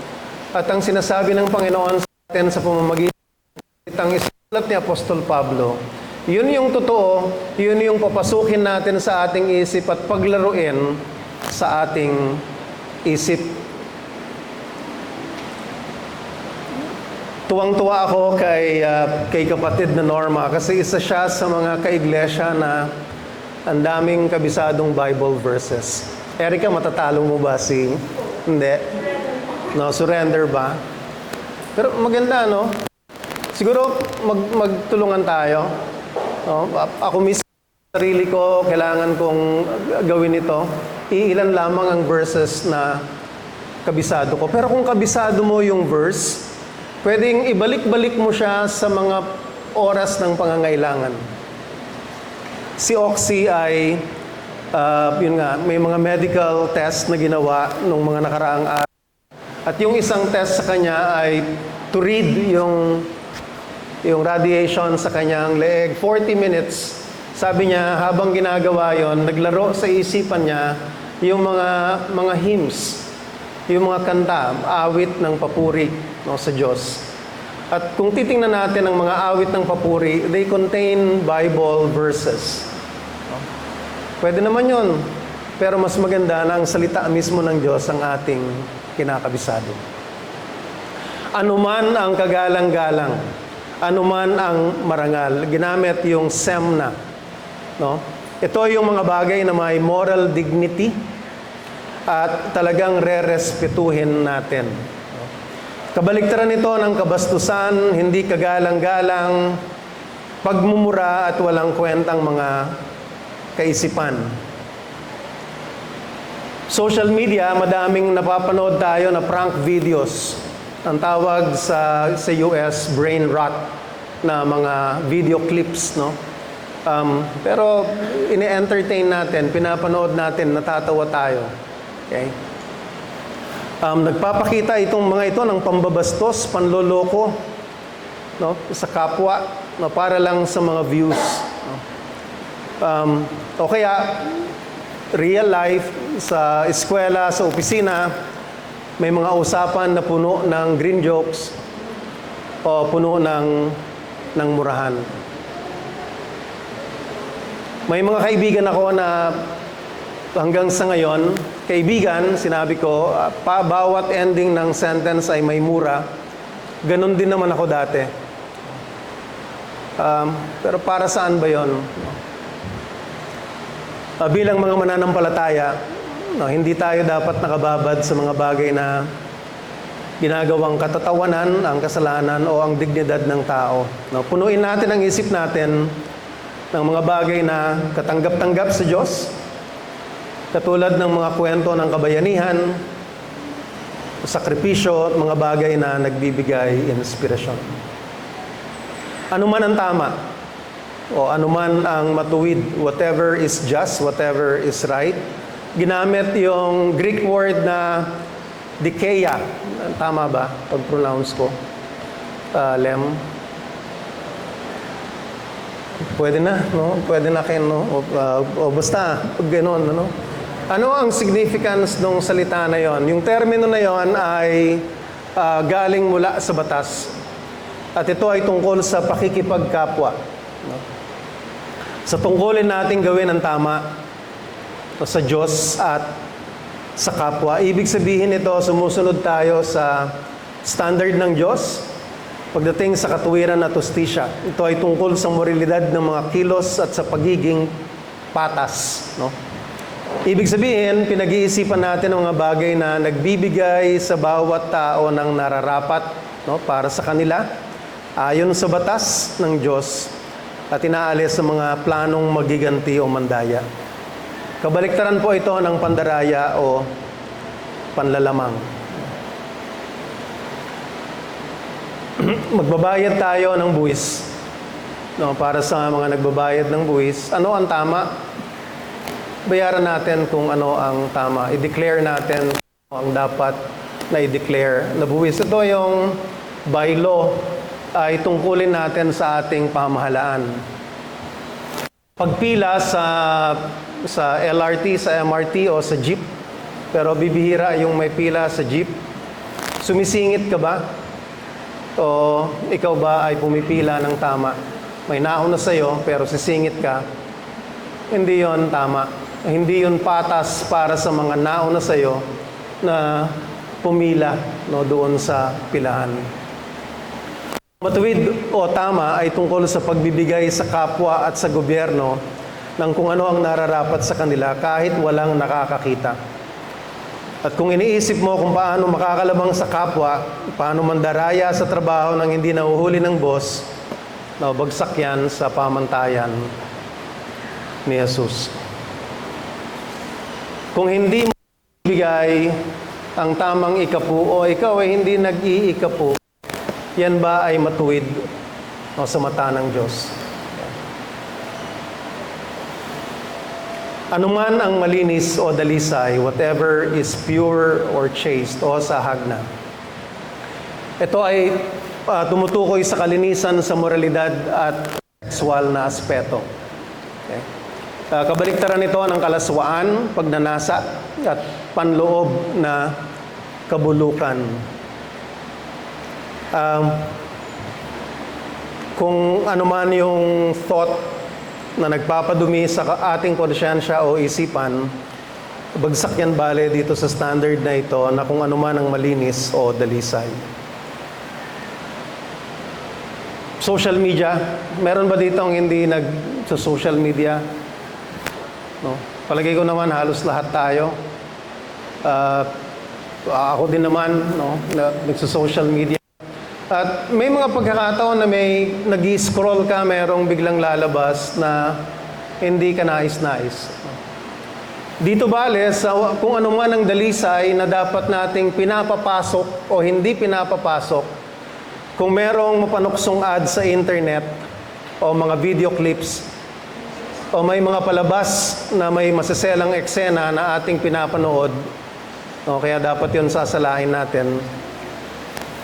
At ang sinasabi ng Panginoon sa atin sa pamamagitan ng isulat ni Apostol Pablo, yun yung totoo, yun yung papasukin natin sa ating isip at paglaruin sa ating isip. Tuwang-tuwa ako kay kapatid na Norma kasi isa siya sa mga kaiglesia na ang daming kabisadong Bible verses. Erica, matatalo mo ba si... Hindi. No, surrender ba? Pero maganda, no? Siguro magtulungan tayo. No? Ako mismo, sarili ko, kailangan kong gawin ito. Iilan lamang ang verses na kabisado ko. Pero kung kabisado mo yung verse, pwedeng ibalik-balik mo siya sa mga oras ng pangangailangan. Si Oxy ay, yun nga, may mga medical test na ginawa nung mga nakaraang araw. At yung isang test sa kanya ay to read yung radiation sa kanyang leeg. 40 minutes. Sabi niya, habang ginagawa yon, naglaro sa isipan niya yung mga hymns, yung mga kanta, awit ng papuri, no, sa Diyos. At kung titingnan natin ang mga awit ng papuri, they contain Bible verses. Pwede naman yun. Pero mas maganda na ang salita mismo ng Diyos ang ating kinakabisado. Anuman ang kagalang-galang, anuman ang marangal, ginamit yung semna. No? Ito yung mga bagay na may moral dignity at talagang re-respetuhin natin. Kabaliktaran nito ng kabastusan, hindi kagalang-galang, pagmumura at walang kwentang mga kaisipan. Social media, madaming napapanood tayo na prank videos. Ang tawag sa US, brain rot na mga video clips, no? Pero ini-entertain natin, pinapanood natin, natatawa tayo. Okay? Nagpapakita itong mga ito ng pambabastos, panloloko, no, sa kapwa, no, para lang sa mga views. No? O kaya, real life, sa eskwela, sa opisina, may mga usapan na puno ng green jokes o puno ng murahan. May mga kaibigan ako na hanggang sa ngayon, kaibigan, sinabi ko, bawat ending ng sentence ay may mura. Ganon din naman ako dati. Pero para saan ba yon? Bilang mga mananampalataya, no, hindi tayo dapat nakababad sa mga bagay na ginagawang katatawanan, ang kasalanan o ang dignidad ng tao. No, punuin natin ang isip natin ng mga bagay na katanggap-tanggap sa Diyos, katulad ng mga kwento ng kabayanihan, sakripisyo at mga bagay na nagbibigay inspirasyon. Ano man ang tama, o ano man ang matuwid, whatever is just, whatever is right. Ginamit yung Greek word na dikeia. Tama ba pag-pronounce ko? Lem? Pwede na, no? Pwede na kayo, no? O basta, pag gano'n, ano? Ano ang significance ng salita na yon? Yung termino na yon ay galing mula sa batas. At ito ay tungkol sa pakikipagkapwa. No? Sa tungkulin natin gawin ang tama sa Diyos at sa kapwa. Ibig sabihin ito, sumusunod tayo sa standard ng Diyos pagdating sa katuwiran at hustisya. Ito ay tungkol sa moralidad ng mga kilos at sa pagiging patas. No? Ibig sabihin, pinag-iisipan natin ang mga bagay na nagbibigay sa bawat tao ng nararapat, no, para sa kanila, ayon sa batas ng Diyos, at inaalis sa mga planong magiganti o mandaya. Kabaliktaran po ito ng pandaraya o panlalamang. Magbabayad tayo ng buwis. No, para sa mga nagbabayad ng buwis, ano ang tama? Bayaran natin kung ano ang tama. I-declare natin ang dapat na i-declare na buwis. Ito yung by law ay tungkulin natin sa ating pamahalaan. Pagpila sa LRT, sa MRT o sa jeep, pero bibihira yung may pila sa jeep. Sumisingit ka ba? O ikaw ba ay pumipila ng tama? May nauna sa'yo pero sisingit ka. Hindi yon tama. Hindi yon patas para sa mga nauna sa'yo na pumila, no, doon sa pilahan. Matuwid o tama ay tungkol sa pagbibigay sa kapwa at sa gobyerno ng kung ano ang nararapat sa kanila kahit walang nakakakita. At kung iniisip mo kung paano makakalabang sa kapwa, paano mandaraya sa trabaho nang hindi nahuhuli ng boss, bagsak yan sa pamantayan ni Jesus. Kung hindi mo ibigay ang tamang ikapu o ikaw ay hindi nag-iikapu, yan ba ay matuwid sa mata ng Diyos? Anuman ang malinis o dalisay, whatever is pure or chaste o sahagna. Ito ay tumutukoy sa kalinisan sa moralidad at sexual na aspeto. Okay? Kabaliktaran ito ng kalaswaan, pagnanasa at panloob na kabulukan. Kung ano man yung thought na nagpapadumi sa ating konsyensya o isipan, bagsak yan bale dito sa standard na ito na kung ano man ang malinis o dalisay. Social media, meron ba dito ang hindi sa social media? No? Palagay ko naman halos lahat tayo. Ako din naman, no, nagsa-social media. At may mga pagkakataon na may nag-scroll ka, mayroong biglang lalabas na hindi ka nais-nais. Dito bale, kung ano man ang dalisay na dapat nating pinapapasok o hindi pinapapasok, kung merong mapanuksong ad sa internet o mga video clips, o may mga palabas na may masaselang eksena na ating pinapanood, o kaya dapat yun sasalain natin.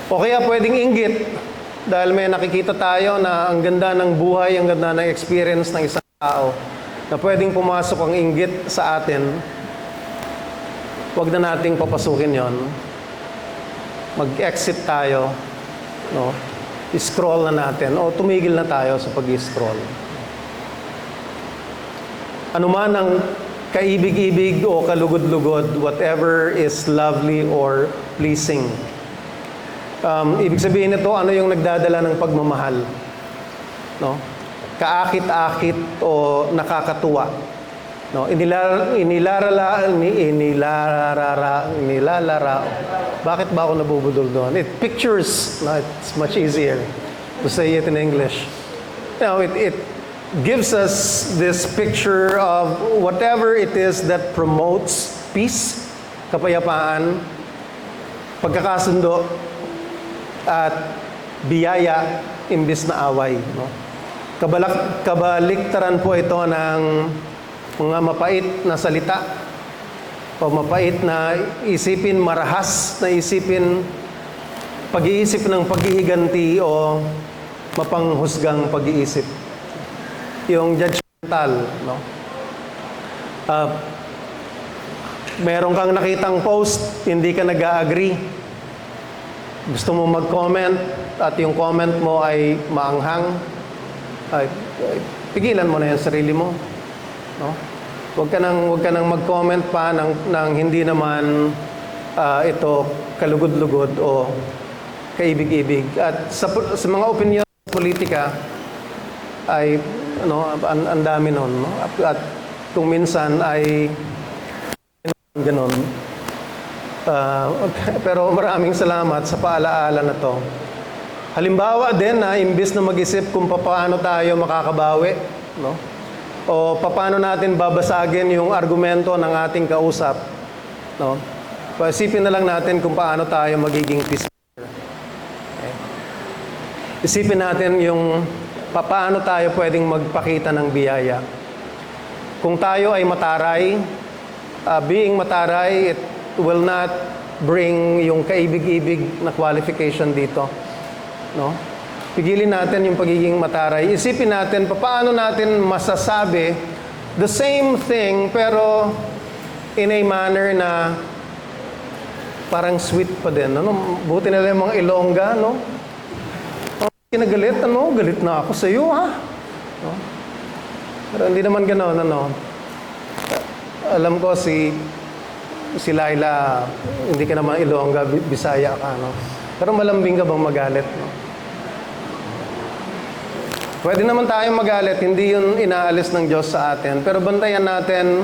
O kaya pwedeng inggit, dahil may nakikita tayo na ang ganda ng buhay, ang ganda ng experience ng isang tao, na pwedeng pumasok ang inggit sa atin, huwag na nating papasukin yon. Mag-exit tayo, no? I-scroll na natin, o tumigil na tayo sa pag-i-scroll. Ano man ang kaibig-ibig o kalugod-lugod, whatever is lovely or pleasing. Ibig sabihin nito, ano yung nagdadala ng pagmamahal? No? Kaakit-akit o nakakatuwa. No? Bakit ba ako nabubudol doon? It pictures, no? It's much easier to say it in English. You know, it gives us this picture of whatever it is that promotes peace, kapayapaan, pagkakasundo, at biyaya imbis na away. No? Kabaliktaran po ito ng mga mapait na salita o mapait na isipin, marahas na isipin, pag-iisip ng paghihiganti o mapanghusgang pag-iisip. Yung judgmental, no? Meron kang nakitang post, hindi ka nag-agree. Gusto mo mag-comment at yung comment mo ay maanghang. Pigilan mo na yung sarili mo, no? Huwag ka nang mag-comment pa ng hindi naman ito kalugod-lugod o kaibig-ibig. At sa mga opinion sa politika ay ang dami nun, no? At kung minsan ay ganon. Pero maraming salamat sa paalaala na to. Halimbawa din na imbis na mag-isip kung paano tayo makakabawi, no? O paano natin babasagin yung argumento ng ating kausap, no? Isipin na lang natin kung paano tayo magiging peacemaker. Okay? Isipin natin yung paano tayo pwedeng magpakita ng biyaya. Kung tayo ay mataray, being mataray, it will not bring yung kaibig-ibig na qualification dito. No? Pigilin natin yung pagiging mataray. Isipin natin, paano natin masasabi the same thing pero in a manner na parang sweet pa din. Ano? Buti na lang yung mga Ilongga, no? Kinagalit, galit na ako sa iyo, ha? No? Pero hindi naman gano'n, Alam ko si Laila, hindi ka naman Ilongga, Bisaya ka, no? Pero malambing ka bang magalit, no? Pwede naman tayong magalit, hindi yun inaalis ng Diyos sa atin. Pero bantayan natin,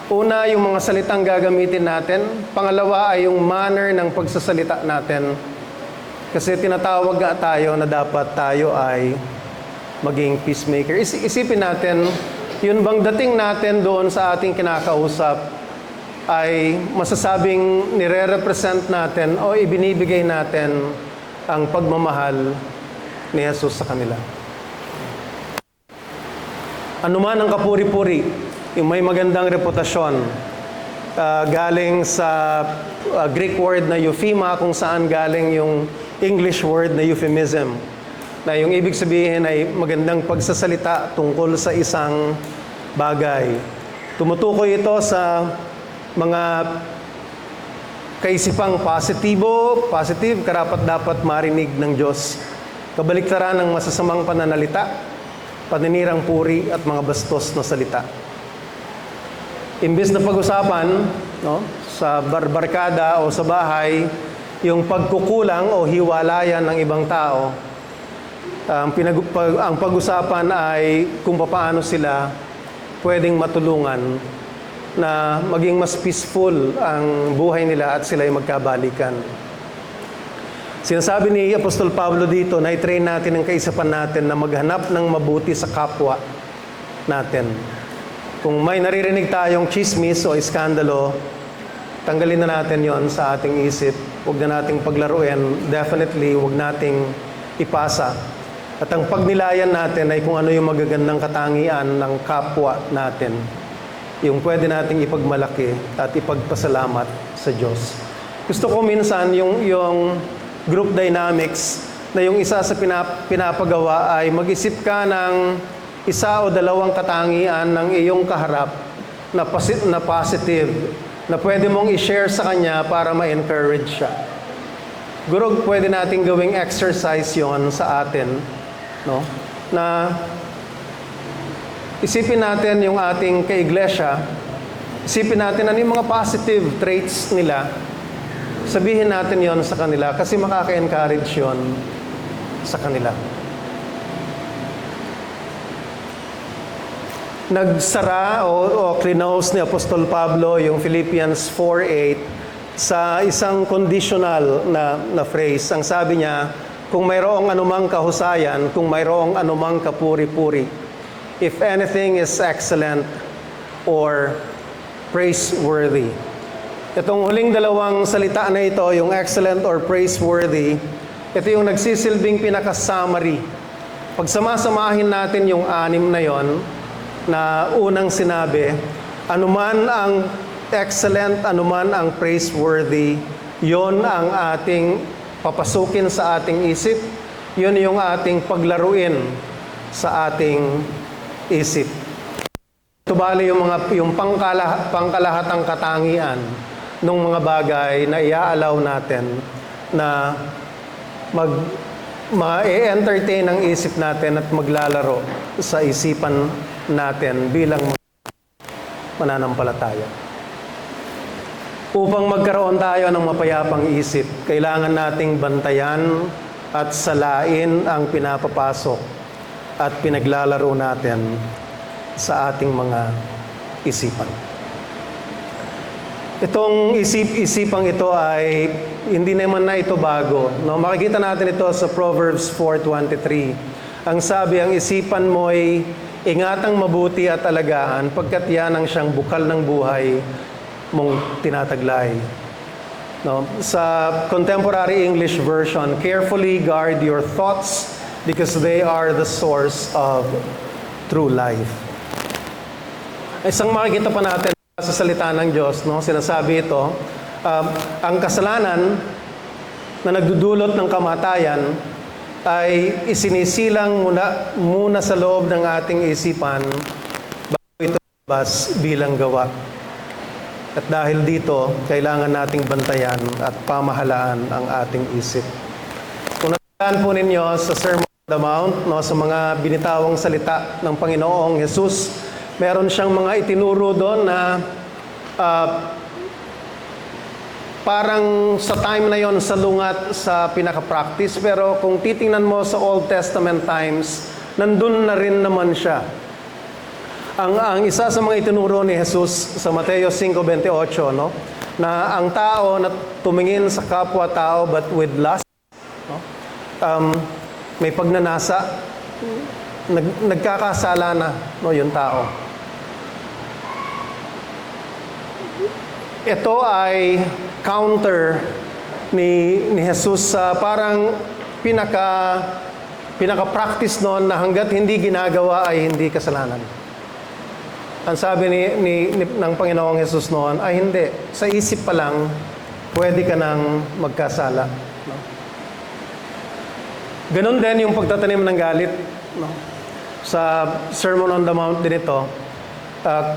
una, yung mga salitang gagamitin natin. Pangalawa ay yung manner ng pagsasalita natin. Kasi tinatawag nga tayo na dapat tayo ay maging peacemaker. Isipin natin, yun bang dating natin doon sa ating kinakausap ay masasabing nire-represent natin o ibinibigay natin ang pagmamahal ni Jesus sa kanila. Ano man ang kapuri-puri, yung may magandang reputasyon, galing sa Greek word na euphema, kung saan galing yung English word na euphemism, na yung ibig sabihin ay magandang pagsasalita tungkol sa isang bagay. Tumutukoy ito sa mga kaisipang positive, karapat-dapat marinig ng Diyos. Kabaliktaran ng masasamang pananalita, paninirang puri at mga bastos na salita. Imbes na pag-usapan, no, sa barkada o sa bahay, yung pagkukulang o hiwalayan ng ibang tao, ang pag-usapan ay kung paano sila pwedeng matulungan na maging mas peaceful ang buhay nila at sila ay magkabalikan. Sinasabi ni Apostol Pablo dito na i-train natin ang kaisipan natin na maghanap ng mabuti sa kapwa natin. Kung may naririnig tayong chismis o iskandalo, tanggalin na natin yon sa ating isip. Huwag na nating paglaruin. Definitely, huwag nating ipasa. At ang pagnilayan natin ay kung ano yung magagandang katangian ng kapwa natin, yung pwede nating ipagmalaki at ipagpasalamat sa Diyos. Gusto ko minsan yung group dynamics na yung isa sa pinapagawa ay mag-isip ka ng isa o dalawang katangian ng iyong kaharap na positive, na pwede mong i-share sa kanya para ma-encourage siya. Guro, pwede nating gawing exercise yon sa atin, no? Na isipin natin yung ating kaiglesia, isipin natin ano yung mga positive traits nila, sabihin natin yon sa kanila kasi makaka-encourage yon sa kanila. Nagsara o clinose ni Apostol Pablo yung Philippians 4:8 sa isang conditional na phrase. Ang sabi niya, kung mayroong anumang kahusayan, kung mayroong anumang kapuri-puri, if anything is excellent or praiseworthy. Itong huling dalawang salita na ito, yung excellent or praiseworthy, ito yung nagsisilbing pinaka-summary. Pagsamasamahin natin yung anim na yon, na unang sinabi, anuman ang excellent, anuman ang praiseworthy, yon ang ating papasukin sa ating isip, yon yung ating paglaruin sa ating isip. Ito bali yung pangkalahatang katangian ng mga bagay na iaalaw natin na ma-entertain ang isip natin at maglalaro sa isipan natin bilang mananampalataya. Upang magkaroon tayo ng mapayapang isip, kailangan nating bantayan at salain ang pinapapasok at pinaglalaro natin sa ating mga isipan. Itong isipang ito ay hindi naman na ito bago. No? Makikita natin ito sa Proverbs 4:23. Ang sabi, ang isipan mo'y ingatang mabuti at alagaan pagkat yan ang siyang bukal ng buhay mong tinataglay. No? Sa Contemporary English Version, carefully guard your thoughts because they are the source of true life. Isang makikita pa natin sa salita ng Diyos, no? Sinasabi ito, ang kasalanan na nagdudulot ng kamatayan ay isinisilang muna sa loob ng ating isipan bago ito labas bilang gawa. At dahil dito, kailangan nating bantayan at pamahalaan ang ating isip. Kung natandaan po ninyo sa Sermon on the Mount, no, sa mga binitawang salita ng Panginoong Jesus, meron siyang mga itinuro doon na parang sa time na yon salungat sa pinaka-practice, pero kung titingnan mo sa Old Testament times, nandun na rin naman siya. Ang isa sa mga itinuro ni Jesus sa Mateo 5:28, no, na ang tao na tumingin sa kapwa-tao but with lust, no, may pagnanasa, nagkakasala na, no, yung tao. Ito ay counter ni Jesus sa parang pinaka-practice noon na hanggat hindi ginagawa ay hindi kasalanan. Ang sabi ng Panginoong Jesus noon ay hindi. Sa isip pa lang, pwede ka nang magkasala. No? Ganon din yung pagtatanim ng galit. No? Sa Sermon on the Mount din ito,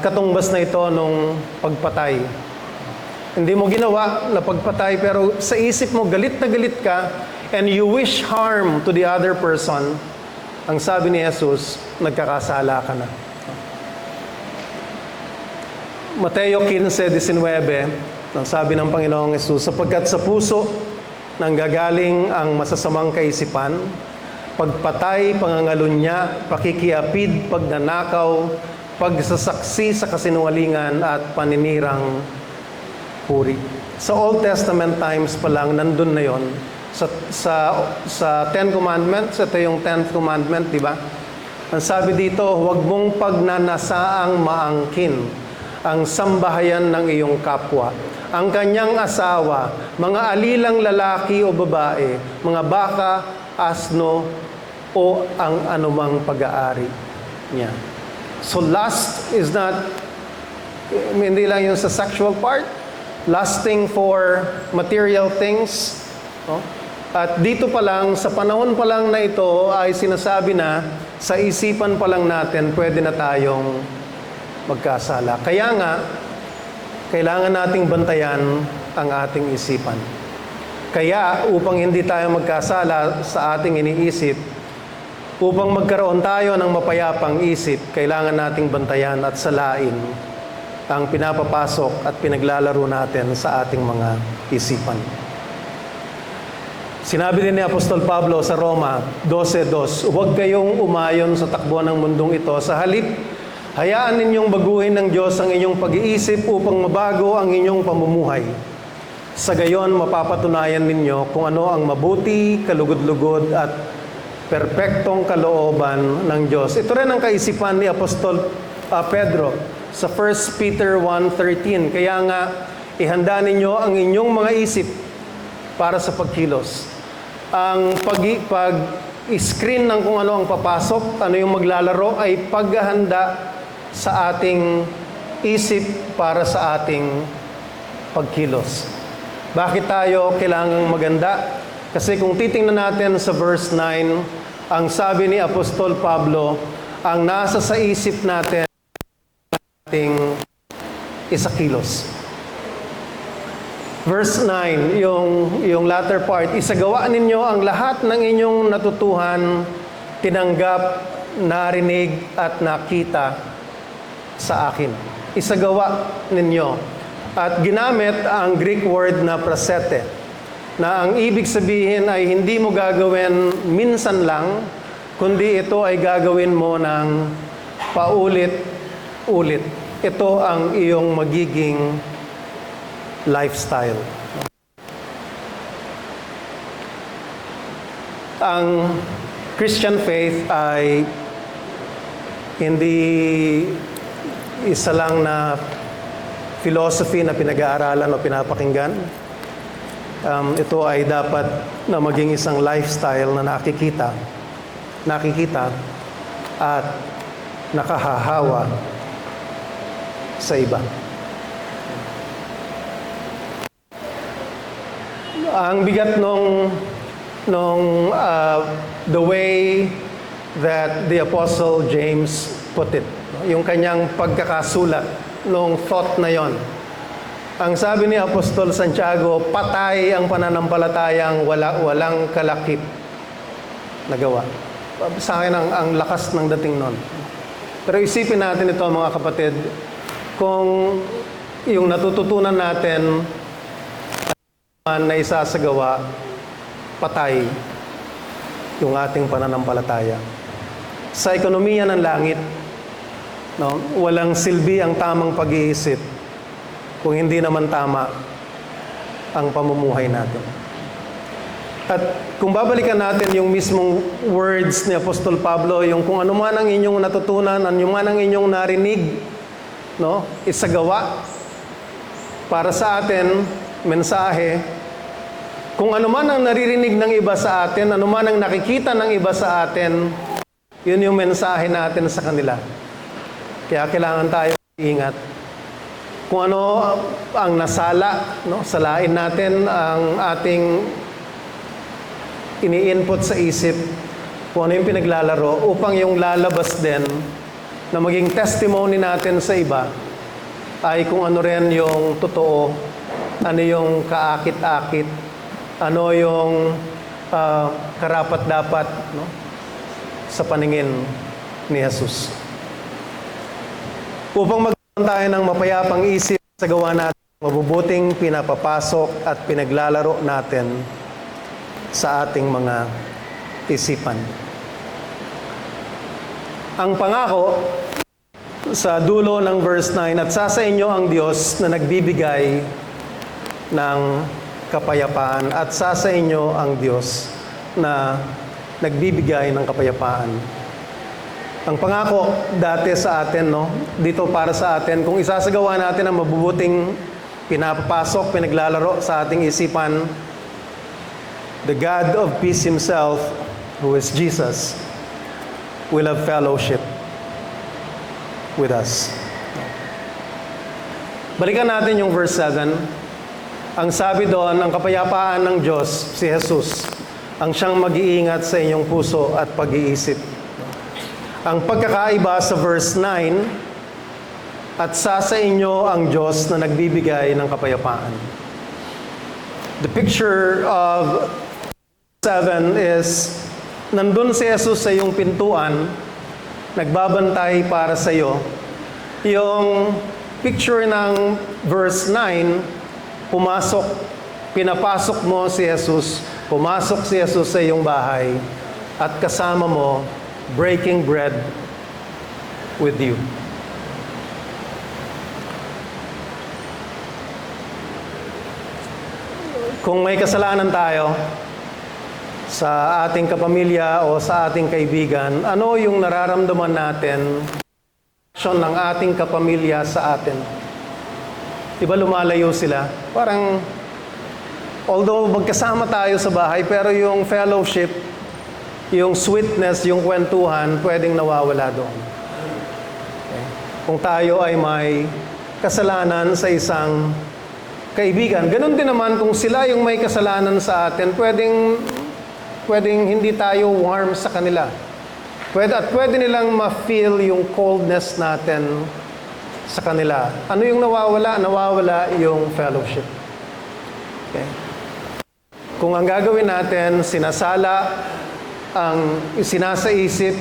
katumbas na ito nung pagpatay. Hindi mo ginawa na pagpatay, pero sa isip mo, galit na galit ka, and you wish harm to the other person, ang sabi ni Jesus, nagkakasala ka na. Mateo 15:19, ang sabi ng Panginoong Jesus, sapagkat sa puso nanggagaling ang masasamang kaisipan, pagpatay, pangangalunya, pakikiapid, pagnanakaw, pagsasaksi sa kasinungalingan at paninirang puri. Sa Old Testament times pa lang, nandun na yon. Sa Ten Commandments, ito yung 10th Commandment, di ba? Ang sabi dito, huwag mong pagnanasaang maangkin ang sambahayan ng iyong kapwa, ang kanyang asawa, mga alilang lalaki o babae, mga baka, asno, o ang anumang pag-aari niya. So lust is not, hindi lang yung sa sexual part, lusting for material things. No? At dito pa lang, sa panahon pa lang na ito, ay sinasabi na, sa isipan pa lang natin, pwede na tayong magkasala. Kaya nga, kailangan nating bantayan ang ating isipan. Kaya, upang hindi tayo magkasala sa ating iniisip, upang magkaroon tayo ng mapayapang isip, kailangan nating bantayan at salain ang pinapapasok at pinaglalaro natin sa ating mga isipan. Sinabi din ni Apostol Pablo sa Roma 12:2, huwag kayong umayon sa takbo ng mundong ito. Sa halip, hayaan ninyong baguhin ng Diyos ang inyong pag-iisip upang mabago ang inyong pamumuhay. Sa gayon, mapapatunayan ninyo kung ano ang mabuti, kalugod-lugod at perpektong kalooban ng Diyos. Ito rin ang kaisipan ni Apostol Pedro sa 1 Peter 1:13. Kaya nga, ihanda ninyo ang inyong mga isip para sa pagkilos. Ang pag-screen ng kung ano ang papasok, ano yung maglalaro, ay paghahanda sa ating isip para sa ating pagkilos. Bakit tayo kailangang maganda? Kasi kung titingnan natin sa verse 9, ang sabi ni Apostol Pablo, ang nasa sa isip natin ating isakilos. Verse 9, yung latter part, isagawa ninyo ang lahat ng inyong natutuhan, tinanggap, narinig, at nakita sa akin. Isagawa ninyo. At ginamit ang Greek word na prosete, na ang ibig sabihin ay hindi mo gagawin minsan lang, kundi ito ay gagawin mo ng paulit-ulit. Ito ang iyong magiging lifestyle. Ang Christian faith ay hindi isa lang na philosophy na pinag-aaralan o pinapakinggan. Ito ay dapat na maging isang lifestyle na nakikita at nakahahawa sa iba. Ang bigat nung the way that the Apostle James put it, yung kanyang pagkakasulat nung thought na yon. Ang sabi ni Apostol Santiago, patay ang pananampalatayang walang kalakip na gawa. Sa akin ang lakas ng dating nun. Pero isipin natin ito mga kapatid, kung yung natututunan natin na isasagawa, patay yung ating pananampalataya. Sa ekonomiya ng langit, no, walang silbi ang tamang pag-iisip kung hindi naman tama ang pamumuhay natin. At kung babalikan natin yung mismong words ni Apostol Pablo, yung kung ano man ang inyong natutunan, ano man ang inyong narinig, no, isagawa para sa atin, mensahe, kung ano man ang naririnig ng iba sa atin, ano man ang nakikita ng iba sa atin, yun yung mensahe natin sa kanila. Kaya kailangan tayo ingat. Kung ano ang nasala, no, salain natin ang ating ini-input sa isip, kung ano yung pinaglalaro, upang yung lalabas din na maging testimony natin sa iba, ay kung ano rin yung totoo, ano yung kaakit-akit, ano yung karapat-dapat, no, sa paningin ni Jesus. Upang magkaroon tayo ng mapayapang isip sa gawa natin, mabubuting pinapapasok at pinaglalaro natin sa ating mga isipan. Ang pangako sa dulo ng verse 9, at sa inyo ang Diyos na nagbibigay ng kapayapaan, at sa inyo ang Diyos na nagbibigay ng kapayapaan. Ang pangako dati sa atin, no, dito para sa atin, kung isasagawa natin ang mabubuting pinapapasok, pinaglalaro sa ating isipan, the God of peace Himself who is Jesus, will have fellowship with us. Balikan natin yung verse 7. Ang sabi doon, ang kapayapaan ng Diyos, si Jesus, ang siyang mag-iingat sa inyong puso at pag-iisip. Ang pagkakaiba sa verse 9, at sa inyo ang Diyos na nagbibigay ng kapayapaan. The picture of 7 is, nandun si Jesus sa iyong pintuan, nagbabantay para sa iyo. Yung picture ng verse 9, pinapasok mo si Jesus, pumasok si Jesus sa iyong bahay, at kasama mo, breaking bread with you. Kung may kasalanan tayo sa ating kapamilya o sa ating kaibigan, ano yung nararamdaman natin ng ating kapamilya sa atin? Diba lumalayo sila? Parang, although magkasama tayo sa bahay, pero yung fellowship, yung sweetness, yung kwentuhan, pwedeng nawawala doon. Okay. Kung tayo ay may kasalanan sa isang kaibigan, ganun din naman kung sila yung may kasalanan sa atin, pwedeng hindi tayo warm sa kanila. Pwede nilang ma-feel yung coldness natin sa kanila. Ano yung nawawala? Nawawala yung fellowship. Okay. Kung ang gagawin natin, sinasa-isip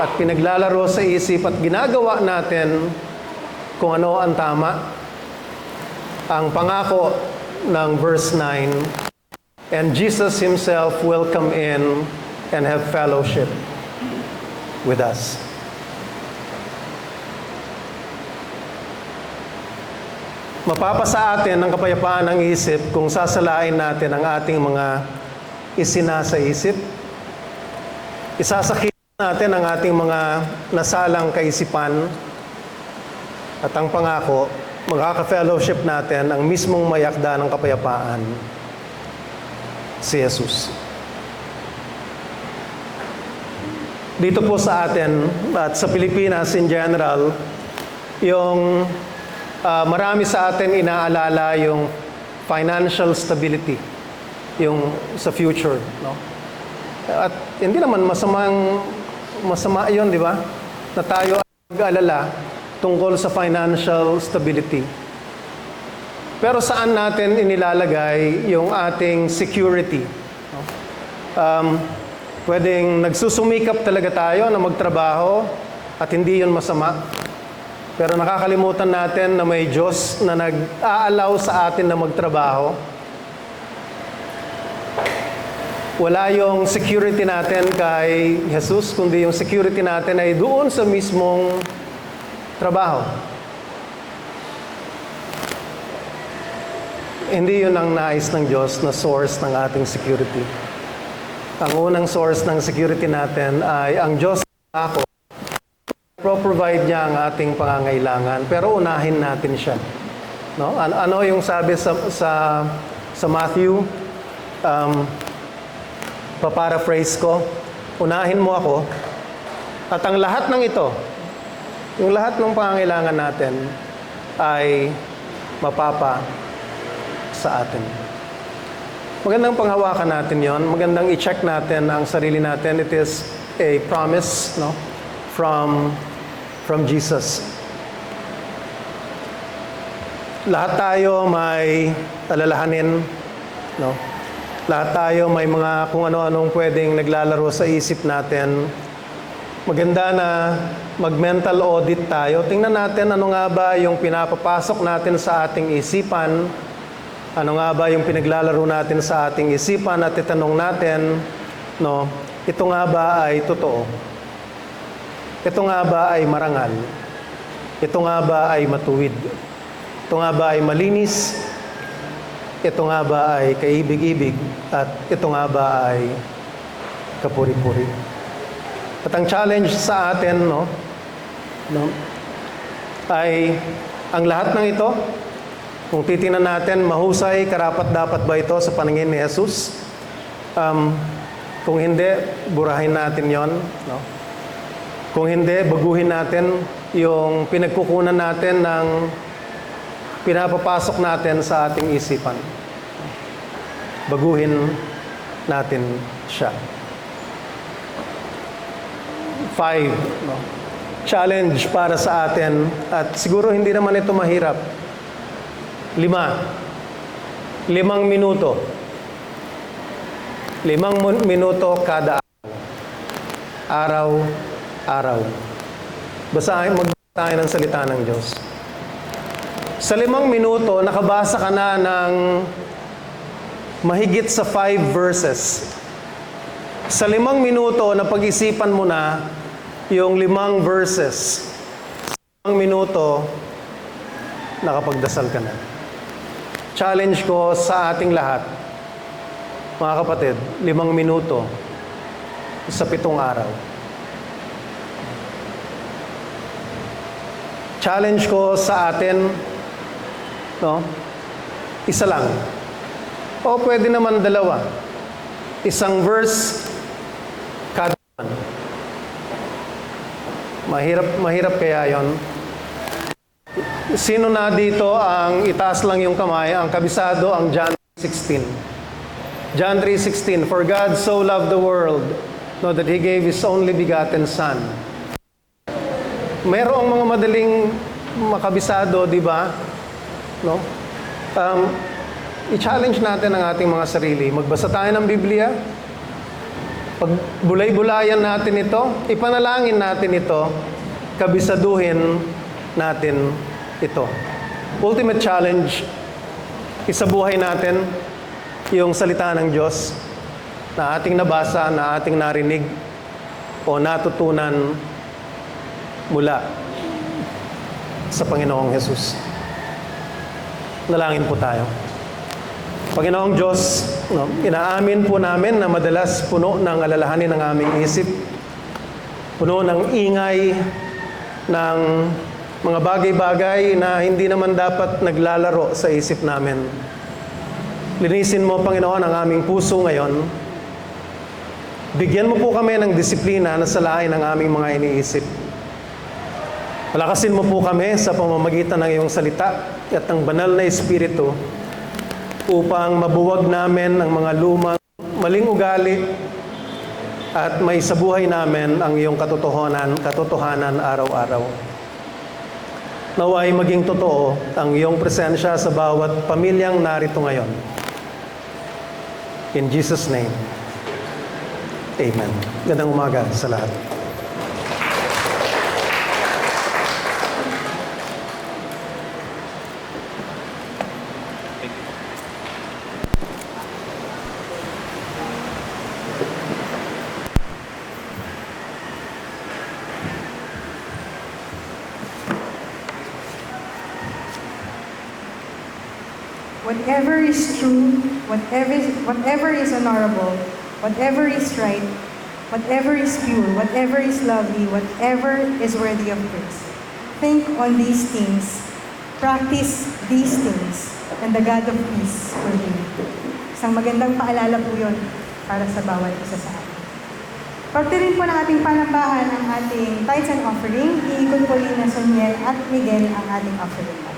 at pinaglalaro sa isip at ginagawa natin kung ano ang tama, ang pangako ng verse 9, and Jesus Himself will come in and have fellowship with us. Mapapasa atin ang kapayapaan ng isip kung sasalain natin ang ating mga isinasa-isip. Isasakit natin ang ating mga nasalang kaisipan. At ang pangako, magkaka-fellowship natin ang mismong mayakda ng kapayapaan, si Jesus. Dito po sa atin at sa Pilipinas in general, yung marami sa atin inaalala yung financial stability, yung sa future, no? At hindi naman masama 'yon, di ba? Na tayo ay mag-alala tungkol sa financial stability. Pero saan natin inilalagay yung ating security? No? Pwedeng nagsusumikap talaga tayo na magtrabaho at hindi yun masama. Pero nakakalimutan natin na may Diyos na nag-aalaw sa atin na magtrabaho. Wala yung security natin kay Jesus, kundi yung security natin ay doon sa mismong trabaho. Hindi yun ang nais ng Diyos na source ng ating security. Ang unang source ng security natin ay ang Diyos na ako. Pro-provide niya ang ating pangangailangan, pero unahin natin siya. No? Ano yung sabi sa Matthew? Pa-paraphrase ko, unahin mo ako, at ang lahat ng ito, yung lahat ng pangangailangan natin ay mapapa sa atin. Magandang panghawakan natin yon. Magandang i-check natin ang sarili natin. It is a promise, no, from Jesus. Lahat tayo may alalahanin, no? Lahat tayo may mga kung ano-anong pwedeng naglalaro sa isip natin. Maganda na mag-mental audit tayo. Tingnan natin ano nga ba yung pinapapasok natin sa ating isipan. Ano nga ba yung pinaglalaro natin sa ating isipan at itanong natin, no, ito nga ba ay totoo? Ito nga ba ay marangal? Ito nga ba ay matuwid? Ito nga ba ay malinis? Ito nga ba ay kaibig-ibig? At ito nga ba ay kapuri-puri? At ang challenge sa atin, no, ay ang lahat ng ito, kung titingnan natin, mahusay, karapat-dapat ba ito sa paningin ni Jesus? Kung hindi, burahin natin yon, no? Kung hindi, baguhin natin yung pinagkukunan natin ng pinapapasok natin sa ating isipan. Baguhin natin siya. 5, no? Challenge para sa atin, at siguro hindi naman ito mahirap. 5 minuto. 5 minuto kada araw. Araw. Basahin, magbasa tayo ng salita ng Diyos. Sa 5 minuto, nakabasa ka na ng mahigit sa 5 verses. Sa 5 minuto, napag-isipan mo na yung 5 verses. Sa 5 minuto, nakapagdasal ka na. Challenge ko sa ating lahat, mga kapatid, 5 minuto sa 7 araw. Challenge ko sa atin, no? Isa lang. O pwede naman 2. Isang verse kada one. Mahirap kaya yon. Sino na dito ang itaas lang yung kamay, ang kabisado ang John 3:16. John 3:16, For God so loved the world, no, that He gave His only begotten Son. Merong mga madaling makabisado, di ba? No? I-challenge natin ang ating mga sarili. Magbasa tayo ng Biblia. Pag bulay-bulayan natin ito, ipanalangin natin ito, kabisaduhin natin ito. Ultimate challenge, isabuhay natin yung salita ng Diyos na ating nabasa, na ating narinig o natutunan mula sa Panginoong Hesus. Nalangin po tayo. Panginoong Diyos, no, inaamin po namin na madalas puno ng alalahanin ng aming isip, puno ng ingay, ng mga bagay-bagay na hindi naman dapat naglalaro sa isip namin. Linisin mo, Panginoon, ang aming puso ngayon. Bigyan mo po kami ng disiplina na salain ang aming mga iniisip. Palakasin mo po kami sa pamamagitan ng iyong salita at ng banal na Espiritu upang mabuwag namin ang mga lumang maling ugali at may sabuhay namin ang iyong katotohanan araw-araw. Naway maging totoo ang iyong presensya sa bawat pamilyang narito ngayon. In Jesus' name, Amen. Gandang umaga sa lahat. Whatever is true, whatever is honorable, whatever is right, whatever is pure, whatever is lovely, whatever is worthy of praise. Think on these things, practice these things, and the God of peace will be with you. Isang magandang paalala po yun para sa bawat isa sa atin. Parte rin po ng ating panambahan ang ating tithes and offering. Iikot po rin na Soniel at Miguel ang ating offering box.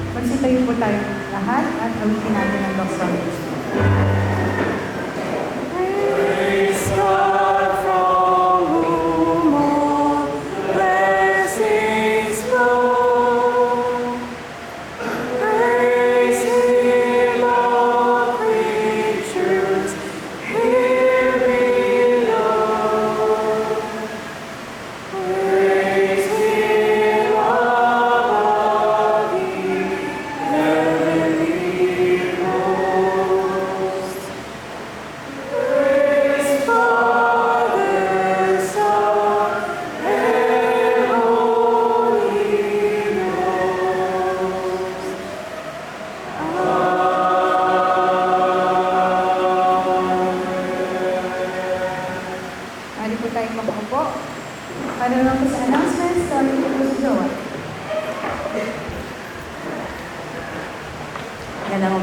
Magsitayo po tayo lahat at awitin natin ang Dokson. Praise God from whom all blessings flow. Praise Him, all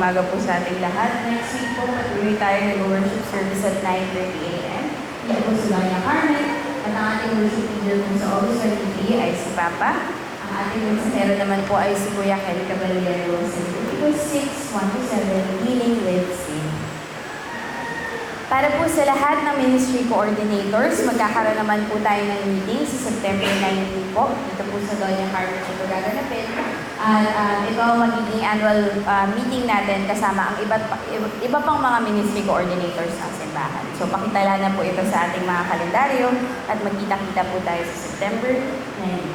umaga po sa ating lahat. Next week po, patuloy tayo nag-worship service at 9:30 a.m. Dito po sa Doña Carmen. At ang ating worship leader po sa August 23 ay si Papa. Ang ating mensahero naman po ay si Kuya Kelly Caballero sa Leviticus 6:1-7, Dealing with Sin. Para po sa lahat ng ministry coordinators, magkakaroon naman po tayo ng meeting sa September 19 po. Dito po sa Doña Carmen ito gaganapin. At ito ang magiging annual meeting natin kasama ang iba pang mga ministry coordinators ng simbahan. So pakitala na po ito sa ating mga kalendaryo at magkita-kita po tayo sa September 19.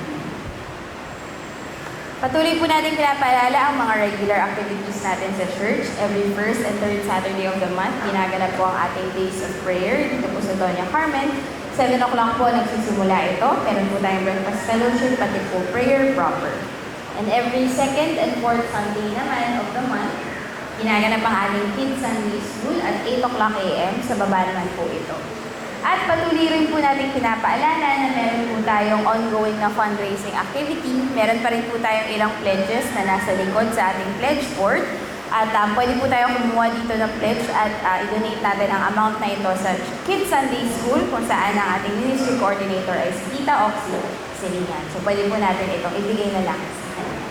Patuloy po natin pinapaalala ang mga regular activities natin sa church. Every first and third Saturday of the month, ginaganap po ang ating days of prayer dito po sa Doña Carmen. 7 o'clock po nagsisimula ito. Meron po tayong breakfast fellowship, pati po prayer proper. And every second and fourth Sunday naman of the month, ginaganap ang ating Kids Sunday School at 8 o'clock a.m. Sa baba naman po ito. At patuloy rin po natin pinapaalala na meron po tayong ongoing na fundraising activity. Meron pa rin po tayong ilang pledges na nasa likod sa ating pledge board. At pwede po tayong kumuha dito ng pledge at i-donate natin ang amount na ito sa Kids Sunday School kung saan ang ating ministry coordinator ay si Tita Oxy Silingan. So pwede po natin itong ibigay na lang sa kanya.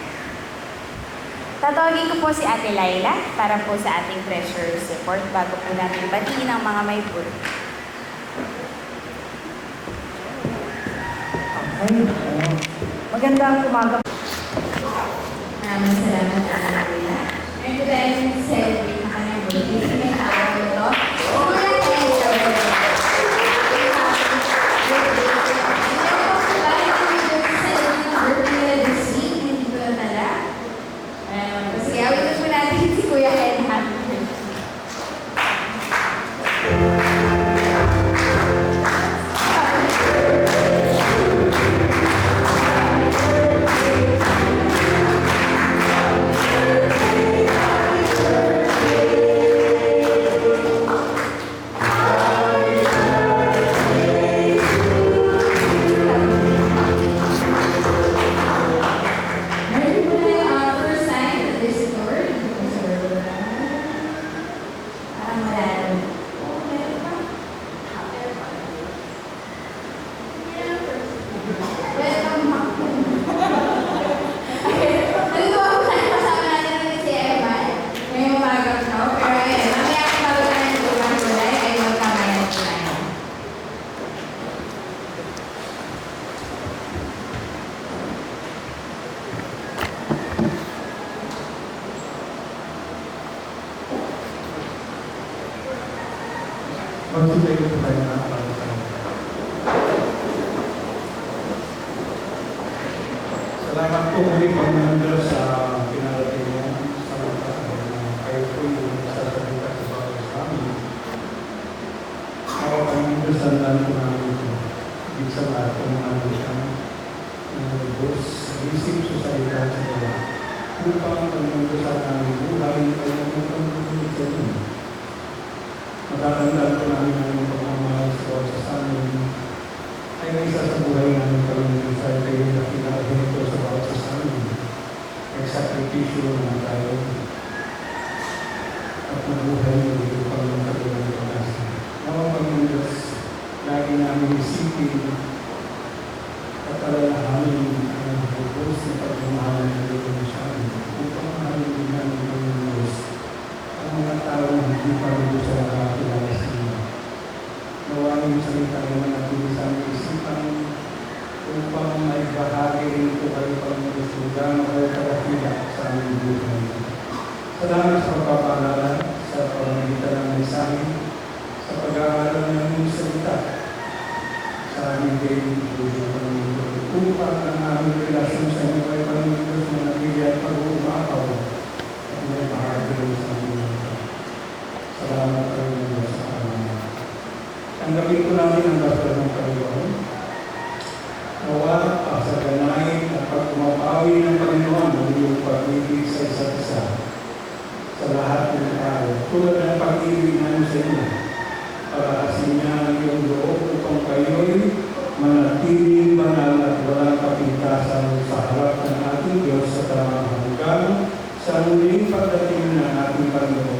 Tatawagin ko po si Ate Laila para po sa ating treasurer's report bago po natin batiin ang mga may birth. Magandang umaga. Maraming salamat sa ating Laila. Ngayon ko tayo celebrate na kanyang birthday. May tawag ko ito. Una tayo sa sige, awitin po natin si Kuya Henhan. Magsibay ko tayo na para sa salamat po muli Panginoon Diyos sa pinarating mo sa mga kayo po yung sasabitan sa bawat sa amin. Ako Panginoon Diyos, sandaan po namin ito. Ibig sa lahat po mga naman ng Diyos, isip sa salita sa gawa. Upang Panginoon Diyos sa namin buhay, kayo ng pagkakulit sa inyo. Matatandaan po namin ang pagmamahal sa bawat sa amin ay may isa sa buhay namin Panginoon sa kayo na pinakahinto sa bawat sa amin. May sakripisyo na tayo at mabuhay mo dito Panginoon sa buhay ng pag-asa. Nawa Panginoon Diyos, lagi namin isipin at alalahanin ang bubos na pagmamahal na dito sa amin. Upang mahalin din namin Panginoon Diyos ang mga tao na hindi pa rin sa nakakilala sa inyo. Nawangin sa salita naman natin sa aming isipan upang maibahagi rin ito kayo Panginoon Diyos na kayo kakakila sa aming buhay. Salamat sa pagpapaalala sa pamamagitan ng mensahe sa pag-aaral ng aming salita sa aming daily buhay Panginoon. Upang ang aming relasyon sa inyo kayo Panginoon Diyos na nabili at pag-uumakaw at may bahagi rin sa aming buhay. Salamat Panginoon Diyos sa aming. Tanggapin ko namin ang dasal ng Panginoon. Nawa, pagsaganain at pagkumapawi ng Panginoon ang iyong pag-ibig sa isa't isa sa lahat ng tao. Tulad ng pag-ibig namin sa inyo, para kasi niya ang iyong loob upang kayo'y manatiling banal at walang kapintasan sa harap ng ating Diyos sa tamang hanggang sa muling pagdating ng ating Panginoon